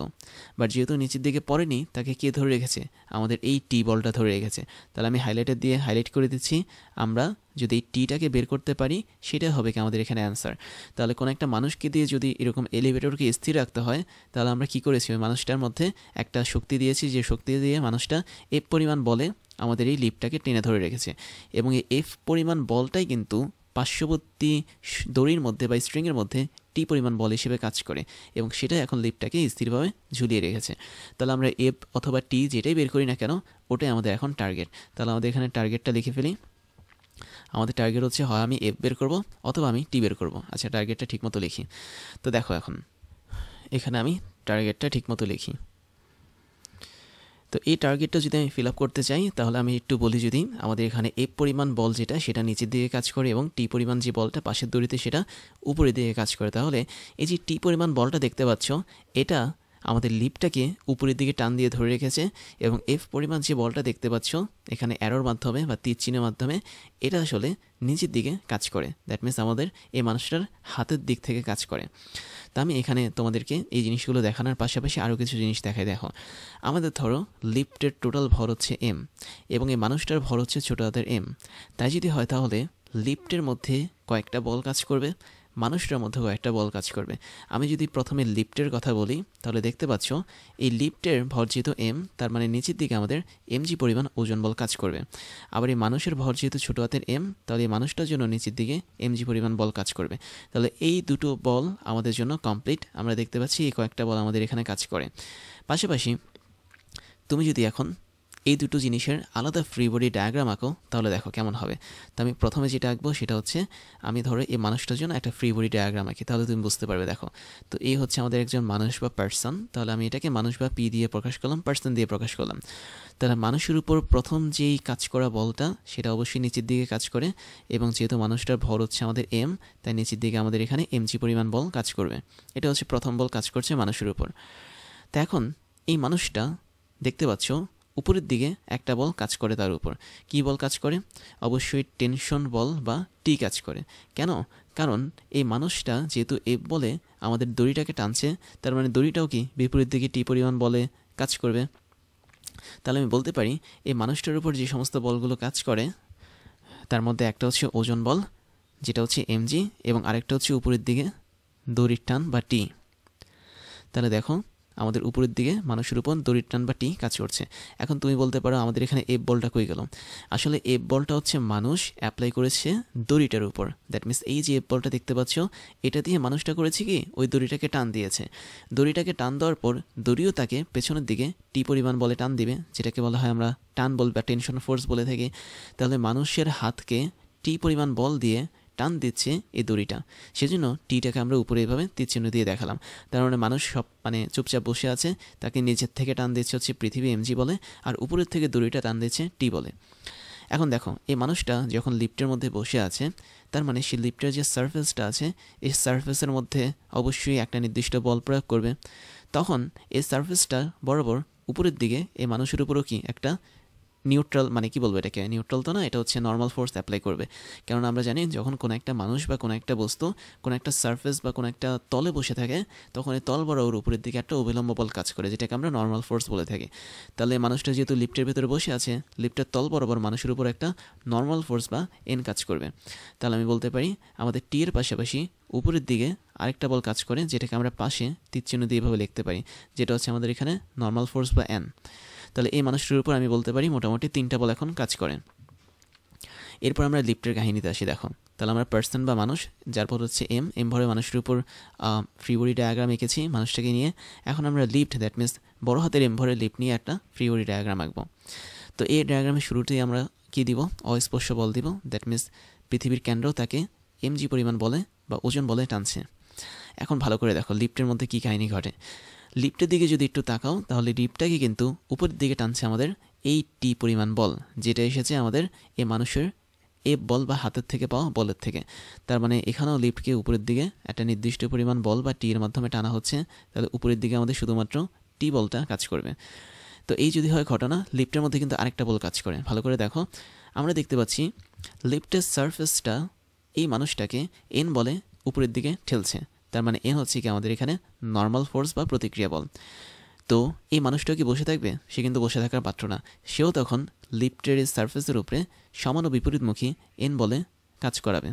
বাট যেহেতু নিচের দিকে পড়েনি তাকে কে ধরে রেখেছে, আমাদের এই টি বলটা ধরে রেখেছে। তাহলে আমি হাইলাইটার দিয়ে হাইলাইট করে দিচ্ছি, আমরা যদি এই টিটাকে বের করতে পারি সেটা হবে কি আমাদের এখানে অ্যান্সার। তাহলে কোনো একটা মানুষকে দিয়ে যদি এরকম এলিভেটরকে স্থির রাখতে হয় তাহলে আমরা কি করেছি, ওই মানুষটার মধ্যে একটা শক্তি দিয়েছি, যে শক্তি দিয়ে মানুষটা এফ পরিমাণ বলে আমাদের এই লিফটটাকে টেনে ধরে রেখেছে, এবং এই এফ পরিমাণ বলটাই কিন্তু পার্শ্ববর্তী দড়ির মধ্যে বা স্ট্রিংয়ের মধ্যে টি পরিমাণ বল হিসেবে কাজ করে, এবং সেটা এখন লিফটটাকে স্থিরভাবে ঝুলিয়ে রেখেছে। তাহলে আমরা এফ অথবা টি যেটাই বের করি না কেন ওটাই আমাদের এখন টার্গেট। তাহলে আমাদের এখানে টার্গেটটা লিখে ফেলি। আমাদের টার্গেট হচ্ছে হয় আমি এফ বের করব অথবা আমি টি বের করব। আচ্ছা টার্গেটটা ঠিকমতো লিখি। তো দেখো এখন এখানে আমি টার্গেটটা ঠিকমতো লিখি। তো এই টার্গেটটা যদি আমি ফিল আপ করতে চাই তাহলে আমি একটু বলি, যদি আমাদের এখানে এফ পরিমাণ বল যেটা সেটা নিচের দিকে কাজ করে এবং টি পরিমাণ যে বলটা পাশের দড়িতে সেটা উপরের দিকে কাজ করে, তাহলে এই যে টি পরিমাণ বলটা দেখতে পাচ্ছ এটা আমাদের লিফটটাকে উপরের দিকে টান দিয়ে ধরে রেখেছে, এবং এফ পরিমাণ যে বলটা দেখতে পাচ্ছ এখানে অ্যারোর মাধ্যমে বা তীর চিহ্নের মাধ্যমে এটা আসলে নিচের দিকে কাজ করে, দ্যাট মিনস আমাদের এই মানুষটার হাতের দিক থেকে কাজ করে। তা আমি এখানে তোমাদেরকে এই জিনিসগুলো দেখানোর পাশাপাশি আরও কিছু জিনিস দেখাই। দেখো আমাদের ধরো লিফটের টোটাল ভর হচ্ছে এম এবং এই মানুষটার ভর হচ্ছে ছোটো হাতের এম, তাই যদি হয় তাহলে লিফটের মধ্যে কয়েকটা বল কাজ করবে, মানুষটার মধ্যে কয়েকটা বল কাজ করবে। আমি যদি প্রথমে লিফটের কথা বলি তাহলে দেখতে পাচ্ছ এই লিফটের ভর যেহেতু এম, তার মানে নিচের দিকে আমাদের এমজি পরিমাণ ওজন বল কাজ করবে। আবার এই মানুষের ভর যেহেতু ছোটো হাতের এম, তাহলে এই মানুষটার জন্য নিচের দিকে এমজি পরিমাণ বল কাজ করবে। তাহলে এই দুটো বল আমাদের জন্য কমপ্লিট। আমরা দেখতে পাচ্ছি এই কয়েকটা বল আমাদের এখানে কাজ করে। পাশাপাশি তুমি যদি এখন এই দুটো জিনিসের আলাদা ফ্রি বডি ডায়াগ্রাম আঁকো তাহলে দেখো কেমন হবে। তো আমি প্রথমে যেটা আঁকবো সেটা হচ্ছে আমি ধরো এই মানুষটার জন্য একটা ফ্রি বডি ডায়াগ্রাম আঁকি, তাহলে তুমি বুঝতে পারবে। দেখো তো এই হচ্ছে আমাদের একজন মানুষ বা পার্সন, তাহলে আমি এটাকে মানুষ বা পি দিয়ে প্রকাশ করলাম, পার্সন দিয়ে প্রকাশ করলাম। তাহলে মানুষের উপর প্রথম যেই কাজ করা বলটা সেটা অবশ্যই নিচের দিকে কাজ করে, এবং যেহেতু মানুষটার ভর হচ্ছে আমাদের এম, তাই নিচের দিকে আমাদের এখানে এমজি পরিমাণ বল কাজ করবে। এটা হচ্ছে প্রথম বল কাজ করছে মানুষের উপর। তো এখন এই মানুষটা দেখতে পাচ্ছ উপরের দিকে একটা বল কাজ করে তার উপর। কী বল কাজ করে? অবশ্যই টেনশন বল বা টি কাজ করে। কেন? কারণ এই মানুষটা যেহেতু এফ বলে আমাদের দড়িটাকে টানছে, তার মানে দড়িটাও কি বিপরীত দিকে টি পরিমাণ বলে কাজ করবে। তাহলে আমি বলতে পারি এই মানুষটার উপর যে সমস্ত বলগুলো কাজ করে তার মধ্যে একটা হচ্ছে ওজন বল, যেটা হচ্ছে mg, এবং আরেকটা হচ্ছে উপরের দিকে দড়ির টান বা টি। তাহলে দেখো আমাদের উপরের দিকে মানুষের উপর দড়ির টান বা টি কাজ করছে। এখন তুমি বলতে পারো আমাদের এখানে এফ বলটা কই গেল? আসলে এফ বলটা হচ্ছে মানুষ অ্যাপ্লাই করেছে দড়িটার উপর। দ্যাট মিনস এই যে এফ বলটা দেখতে পাচ্ছ, এটা দিয়ে মানুষটা করেছে কি ওই দড়িটাকে টান দিয়েছে। দড়িটাকে টান দেওয়ার পর দড়িও তাকে পেছনের দিকে টি পরিমাণ বলে টান দিবে, যেটাকে বলা হয় আমরা টান বল বা টেনশন ফোর্স বলে থাকি। তাহলে মানুষের হাতকে টি পরিমাণ বল দিয়ে টান দিচ্ছে এই দড়িটা, সেজন্য টিটাকে আমরা উপরে এভাবে তীরচিহ্ন দিয়ে দেখালাম। তার মানে মানুষ সব চুপচাপ বসে আছে, তাকে নিচের থেকে টান দিচ্ছে হচ্ছে পৃথিবী mg বলে, আর উপরের থেকে দড়িটা টান দিচ্ছে টি বলে। এখন দেখো এই মানুষটা যখন লিফটের মধ্যে বসে আছে, তার মানে সেই লিফটের যে সারফেসটা আছে এই সারফেসের মধ্যে অবশ্যই একটা নির্দিষ্ট বল প্রয়োগ করবে। তখন এই সারফেসটা বরাবর উপরের দিকে এই মানুষের উপরও কি একটা নিউট্রাল, কি বলবো এটাকে, নিউট্রাল তো না, এটা হচ্ছে নর্মাল ফোর্স অ্যাপ্লাই করবে। কারণ আমরা জানি যখন কোনো একটা মানুষ বা কোনো একটা বস্তু কোনো একটা সারফেস বা কোনো একটা তলে বসে থাকে, তখন এই তল বরাবর উপরের দিকে একটা অবিলম্ব বল কাজ করে, যেটাকে আমরা নর্মাল ফোর্স বলে থাকি। তাহলে মানুষটা যেহেতু লিফটের ভেতরে বসে আছে, লিফটের তল বরাবর মানুষের উপর একটা নর্মাল ফোর্স বা এন কাজ করবে। তাহলে আমি বলতে পারি আমাদের টি এর পাশাপাশি উপরের দিকে আরেকটা বল কাজ করে, যেটাকে আমরা পাশে তীরচিহ্ন দিয়ে এভাবে লিখতে পারি, যেটা হচ্ছে আমাদের এখানে নর্মাল ফোর্স বা এন। তাহলে এই মানুষটির উপর আমি বলতে পারি মোটামুটি 3টা বল এখন কাজ করে। এরপর আমরা লিফটের কাহিনীতে আসি। দেখো তাহলে আমরা পার্সন বা মানুষ, যার পর হচ্ছে এম ভরে মানুষের উপর ফ্রি বডি ডায়াগ্রাম এঁকেছি মানুষটাকে নিয়ে। এখন আমরা লিফট, দ্যাট মিনস বড় হাতের এম ভরে লিফট নিয়ে একটা ফ্রি বডি ডায়াগ্রাম আঁকবো। তো এই ডায়াগ্রামের শুরুতেই আমরা কি দিব? অস্পর্শ বল দিব। দ্যাট মিনস পৃথিবীর কেন্দ্র তাকে mg পরিমাণ বলে বা ওজন বলে টানছে। এখন ভালো করে দেখো লিফটের মধ্যে কী কাহিনী ঘটে। লিফটের দিকে যদি একটু তাকাও, তাহলে লিফটটাকে কিন্তু উপরের দিকে টানছে আমাদের এই টি পরিমাণ বল, যেটা এসেছে আমাদের এই মানুষের এফ বল বা হাতের থেকে পাওয়া বলের থেকে। তার মানে এখানেও লিফটকে উপরের দিকে একটা নির্দিষ্ট পরিমাণ বল বা টি এর মাধ্যমে টানা হচ্ছে। তাহলে উপরের দিকে আমাদের শুধুমাত্র টি বলটা কাজ করবে। তো এই যদি হয় ঘটনা, লিফটের মধ্যে কিন্তু আরেকটা বল কাজ করে। ভালো করে দেখো, আমরা দেখতে পাচ্ছি লিফটের সারফেসটা এই মানুষটাকে এন বলে উপরের দিকে ঠেলছে। তার মানে এন হচ্ছে কি আমাদের এখানে নর্মাল ফোর্স বা প্রতিক্রিয়া বল। তো এই মানুষটাও কি বসে থাকবে? সে কিন্তু বসে থাকার পাত্র না। সেও তখন লিফটের সারফেসের উপরে সমান ও বিপরীতমুখী এন বলে কাজ করাবে।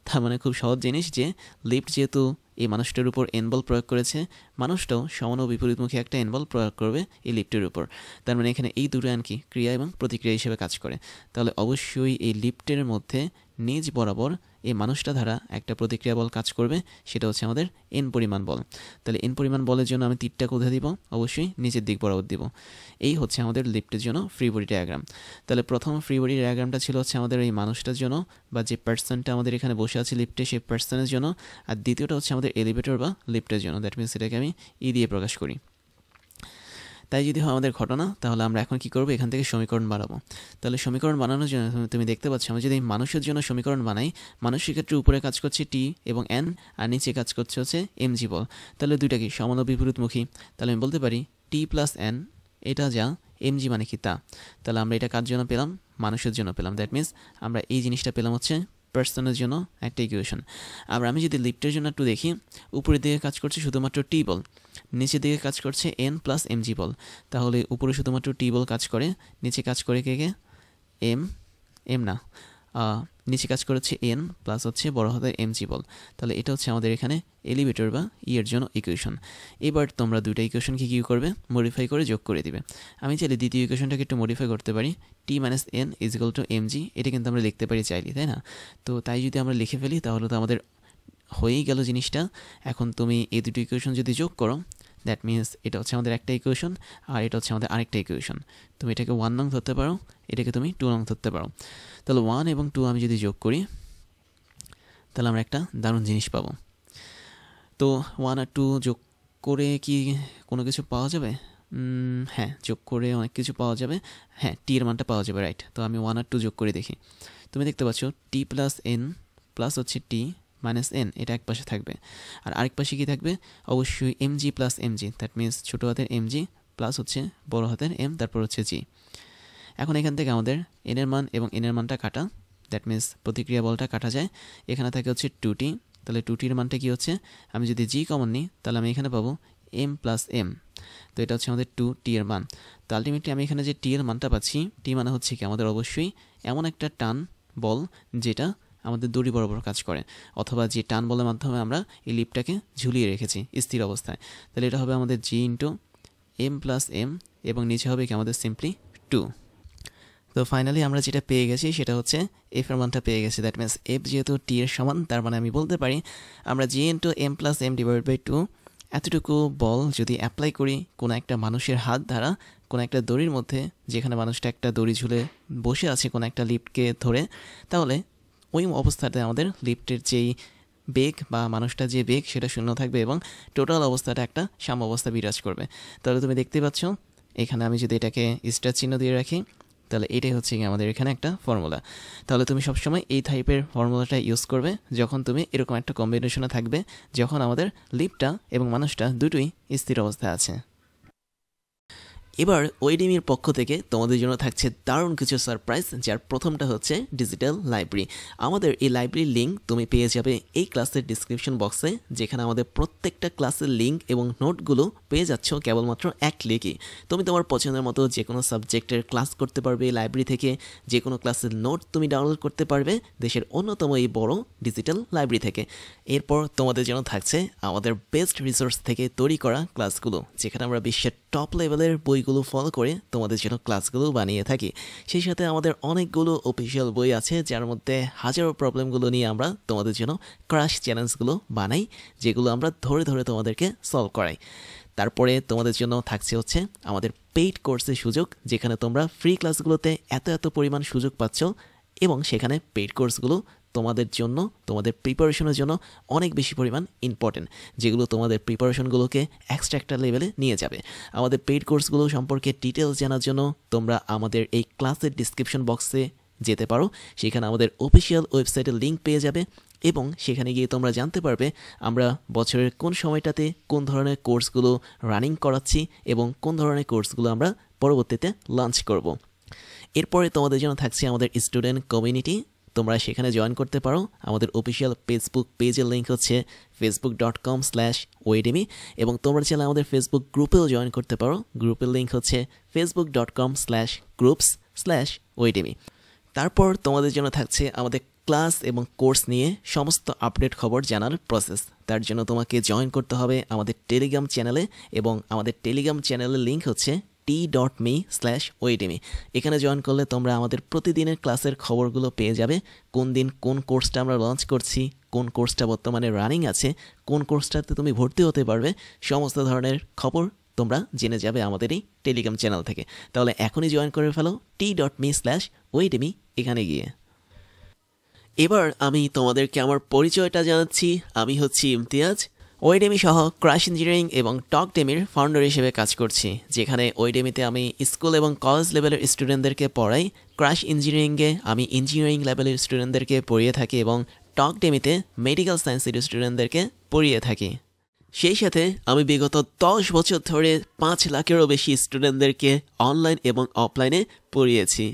তার মানে খুব সহজ জিনিস যে লিফট যেহেতু এই মানুষটার উপর এন বল প্রয়োগ করেছে, মানুষটাও সমান ও বিপরীতমুখী একটা এন বল প্রয়োগ করবে এই লিফটের উপর। তার মানে এখানে এই দুটো আন কি ক্রিয়া এবং প্রতিক্রিয়া হিসেবে কাজ করে। তাহলে অবশ্যই এই লিফটের মধ্যে নিজ বরাবর এই মানুষটা দ্বারা একটা প্রতিক্রিয়া বল কাজ করবে, সেটা হচ্ছে আমাদের এন পরিমাণ বল। তাহলে এন পরিমাণ বলের জন্য আমি তীরটা কোথায় দিব? অবশ্যই নিচের দিক বরাবর দিব। এই হচ্ছে আমাদের লিফটের জন্য ফ্রি বডি ডায়াগ্রাম। তাহলে প্রথম ফ্রি বডি ডায়াগ্রামটা ছিল হচ্ছে আমাদের এই মানুষটার জন্য বা যে পার্সনটা আমাদের এখানে বসে আছে লিফটে সেই পার্সনের জন্য, আর দ্বিতীয়টা হচ্ছে আমাদের এলিভেটর বা লিফটের জন্য। দ্যাট মিনস এটাকে আমি ই দিয়ে প্রকাশ করি। তাই যদি হয় আমাদের ঘটনা, তাহলে আমরা এখন কি করব? এখান থেকে সমীকরণ বানাবো। তাহলে সমীকরণ বানানোর জন্য তুমি দেখতে পাচ্ছ, আমি যদি মানুষের জন্য সমীকরণ বানাই, মানুষের ক্ষেত্রে উপরে কাজ করছে টি এবং এন, আর নিচে কাজ করছে হচ্ছে mg বল। তাহলে দুইটা কি সমান ও বিপরীতমুখী। তাহলে আমি বলতে পারি টি প্লাস এন, এটা যা mg মানে কি তা। তাহলে আমরা এটা কার জন্য পেলাম? মানুষের জন্য পেলাম। দ্যাট মিনস আমরা এই জিনিসটা পেলাম হচ্ছে পার্সনের জন্য একটা ইকুয়েশন। আবার আমি যদি লিফটের জন্য একটু দেখি, উপরের দিকে কাজ করছে শুধুমাত্র টি বল, নিচের দিকে কাজ করছে এন প্লাস mg বল। তাহলে উপরে শুধুমাত্র টি বল কাজ করে, নিচে কাজ করে কে কে? এম না, নিচে কাজ করেছে এন প্লাস হচ্ছে বড় হাতের mg বল। তাহলে এটা হচ্ছে আমাদের এখানে এলিভেটর বা এর জন্য ইকুয়েশন। এবার তোমরা দুইটা ইকুয়েশনকে কী করবে? মডিফাই করে যোগ করে দিবে। আমি চাইলে দ্বিতীয় ইকুয়েশনটাকে একটু মডিফাই করতে পারি, T minus N is equal to mg, এটা কিন্তু আমরা লিখতে পারি চাইলে, তাই না? তো তাই যদি আমরা লিখে ফেলি তাহলে তো আমাদের হয়েই গেল জিনিসটা। এখন তুমি এই দুটো ইকুয়েশন যদি যোগ করো, দ্যাট মিনস এটা হচ্ছে আমাদের একটা ইকুয়েশন আর এটা হচ্ছে আমাদের আরেকটা ইকুয়েশন। তুমি এটাকে 1 নং ধরতে পারো, এটাকে তুমি 2 নং ধরতে পারো। তাহলে 1 এবং 2 আমি যদি যোগ করি, তাহলে আমরা একটা দারুণ জিনিস পাবো। তো 1 আর 2 যোগ করে কি কোনো কিছু পাওয়া যাবে? হ্যাঁ, যোগ করে অনেক কিছু পাওয়া যাবে। হ্যাঁ, টি এর মানটা পাওয়া যাবে, রাইট। তো আমি 1 আর 2 যোগ করে দেখি। তুমি দেখতে পাচ্ছ টি প্লাস এন প্লাস হচ্ছে টি মাইনাস এন, এটা এক পাশে থাকবে। আর আরেক পাশে কি থাকবে? অবশ্যই mg plus mg, that means ছোটো হাতের mg প্লাস হচ্ছে বড় হাতের m, তারপর হচ্ছে জি। এখন এখান থেকে আমাদের এন এর মান এবং এন এর মানটা কাটা, দ্যাট মিনস প্রতিক্রিয়া বলটা কাটা যায়। এখানে থাকে হচ্ছে 2t, তাহলে 2t এর মানটা কী হচ্ছে? আমি যদি জি কমন নিই তাহলে আমি এখানে পাবো এম প্লাস এম, তো এটা হচ্ছে আমাদের 2t এর মান। তো আলটিমেটলি আমি এখানে যে টি এর মানটা পাচ্ছি, টি মানে হচ্ছে কি আমাদের অবশ্যই এমন একটা টান বল যেটা আমাদের দড়ি বরাবর কাজ করে, অথবা যে টান বলের মাধ্যমে আমরা এই লিপটাকে ঝুলিয়ে রেখেছি স্থির অবস্থায়। তাহলে এটা হবে আমাদের জি ইন্টু এম প্লাস এম, এবং নিচে হবে কি আমাদের সিম্পলি 2। তো ফাইনালি আমরা যেটা পেয়ে গেছি সেটা হচ্ছে এফ এর মানটা পেয়ে গেছি। দ্যাট মিনস এফ যেহেতু টি এর সমান, তার মানে আমি বলতে পারি আমরা G into M plus M divide by 2 এতটুকু বল যদি অ্যাপ্লাই করি কোনো একটা মানুষের হাত দ্বারা কোনো একটা দড়ির মধ্যে, যেখানে মানুষটা একটা দড়ি ঝুলে বসে আছে কোনো একটা লিফটকে ধরে, তাহলে ওই অবস্থাতে আমাদের লিফটের যেই বেগ বা মানুষটা যে বেগ সেটা শূন্য থাকবে এবং টোটাল অবস্থাটা একটা সাম্য অবস্থা বিরাজ করবে। তাহলে তুমি দেখতে পাচ্ছ এখানে আমি যদি এটাকে স্টার চিহ্ন দিয়ে রাখি, তাহলে এটাই হচ্ছে কি আমাদের এখানে একটা ফর্মুলা। তাহলে তুমি সবসময় এই টাইপের ফর্মুলাটা ইউজ করবে যখন তুমি এরকম একটা কম্বিনেশনে থাকবে, যখন আমাদের লিফটটা এবং মানুষটা দুটোই স্থির অবস্থায় আছে। এবার ওয়েডিমির পক্ষ থেকে তোমাদের জন্য থাকছে দারুণ কিছু সারপ্রাইজ, যার প্রথমটা হচ্ছে ডিজিটাল লাইব্রেরি। আমাদের এই লাইব্রেরির লিঙ্ক তুমি পেয়ে যাবে এই ক্লাসের ডিসক্রিপশন বক্সে, যেখানে আমাদের প্রত্যেকটা ক্লাসের লিঙ্ক এবং নোটগুলো পেয়ে যাচ্ছ কেবলমাত্র এক ক্লিকই। তুমি তোমার পছন্দের মতো যে কোনো সাবজেক্টের ক্লাস করতে পারবে এই লাইব্রেরি থেকে, যে কোনো ক্লাসের নোট তুমি ডাউনলোড করতে পারবে দেশের অন্যতম এই বড় ডিজিটাল লাইব্রেরি থেকে। এরপর তোমাদের জন্য থাকছে আমাদের বেস্ট রিসোর্স থেকে তৈরি করা ক্লাসগুলো, যেখানে আমরা বিশ্বের টপ লেভেলের বইগুলো ফলো করে তোমাদের জন্য ক্লাসগুলো বানিয়ে থাকি। সেই সাথে আমাদের অনেকগুলো অফিসিয়াল বই আছে, যার মধ্যে হাজারো প্রবলেমগুলো নিয়ে আমরা তোমাদের জন্য ক্রাশ চ্যালেঞ্জগুলো বানাই, যেগুলো আমরা ধরে ধরে তোমাদেরকে সলভ করাই। তারপরে তোমাদের জন্য থাকছে হচ্ছে আমাদের পেইড কোর্সের সুযোগ, যেখানে তোমরা ফ্রি ক্লাসগুলোতে এত পরিমাণ সুযোগ পাচ্ছ, এবং সেখানে পেইড কোর্সগুলো তোমাদের জন্য, তোমাদের প্রিপারেশনের জন্য অনেক বেশি পরিমাণ ইম্পর্টেন্ট, যেগুলো তোমাদের প্রিপারেশনগুলোকে এক্সট্রা একটা লেভেলে নিয়ে যাবে। আমাদের পেইড কোর্সগুলো সম্পর্কে ডিটেলস জানার জন্য তোমরা আমাদের এই ক্লাসের ডিসক্রিপশন বক্সে যেতে পারো। সেখানে আমাদের অফিসিয়াল ওয়েবসাইটের লিঙ্ক পেয়ে যাবে, এবং সেখানে গিয়ে তোমরা জানতে পারবে আমরা বছরের কোন সময়টাতে কোন ধরনের কোর্সগুলো রানিং করাচ্ছি এবং কোন ধরনের কোর্সগুলো আমরা পরবর্তীতে লঞ্চ করব। এরপরে তোমাদের জন্য থাকছে আমাদের স্টুডেন্ট কমিউনিটি। তোমরা সেখানে জয়েন করতে পারো। আমাদের অফিসিয়াল ফেসবুক পেজের লিঙ্ক হচ্ছে facebook.com/oedemy, এবং তোমরা চাইলে আমাদের ফেসবুক গ্রুপেও জয়েন করতে পারো। গ্রুপের লিঙ্ক হচ্ছে facebook.com/groups/oedemy। তারপর তোমাদের জন্য থাকছে আমাদের ক্লাস এবং কোর্স নিয়ে সমস্ত আপডেট খবর জানার প্রসেস। তার জন্য তোমাকে জয়েন করতে হবে আমাদের টেলিগ্রাম চ্যানেলে, এবং আমাদের টেলিগ্রাম চ্যানেলের লিঙ্ক হচ্ছে t.me/oedemy। এখানে জয়েন করলে তোমরা আমাদের প্রতিদিনের ক্লাসের খবরগুলো পেয়ে যাবে। কোন দিন কোন কোর্সটা আমরা লঞ্চ করছি, কোন কোর্সটা বর্তমানে রানিং আছে, কোন কোর্সটাতে তুমি ভর্তি হতে পারবে, সমস্ত ধরনের খবর তোমরা জেনে যাবে আমাদের এই টেলিগ্রাম চ্যানেল থেকে। তাহলে এখনই জয়েন করে ফেলো t.me/oedemy এখানে গিয়ে। এবার আমি তোমাদেরকে আমার পরিচয়টা জানাচ্ছি। আমি হচ্ছি ইমতিয়াজ, ওয়েডেমি সহ ক্রাশ ইঞ্জিনিয়ারিং এবং টকডেমির ফাউন্ডার হিসেবে কাজ করছি, যেখানে ওয়েডেমিতে আমি স্কুল এবং কলেজ লেভেলের স্টুডেন্টদেরকে পড়াই, ক্রাশ ইঞ্জিনিয়ারিংয়ে আমি ইঞ্জিনিয়ারিং লেভেলের স্টুডেন্টদেরকে পড়িয়ে থাকি, এবং টকডেমিতে মেডিকেল সায়েন্সের স্টুডেন্টদেরকে পড়িয়ে থাকি। সেই সাথে আমি বিগত 10 বছর ধরে 5 লাখেরও বেশি স্টুডেন্টদেরকে অনলাইন এবং অফলাইনে পড়িয়েছি।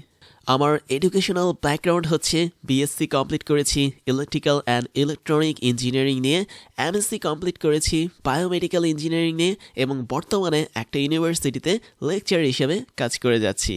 আমার এডুকেশনাল ব্যাকগ্রাউন্ড হচ্ছে বিএসসি কমপ্লিট করেছি ইলেকট্রিক্যাল অ্যান্ড ইলেকট্রনিক ইঞ্জিনিয়ারিং নিয়ে, এমএসসি কমপ্লিট করেছি বায়োমেডিক্যাল ইঞ্জিনিয়ারিং নিয়ে, এবং বর্তমানে একটা ইউনিভার্সিটিতে লেকচার হিসেবে কাজ করে যাচ্ছি।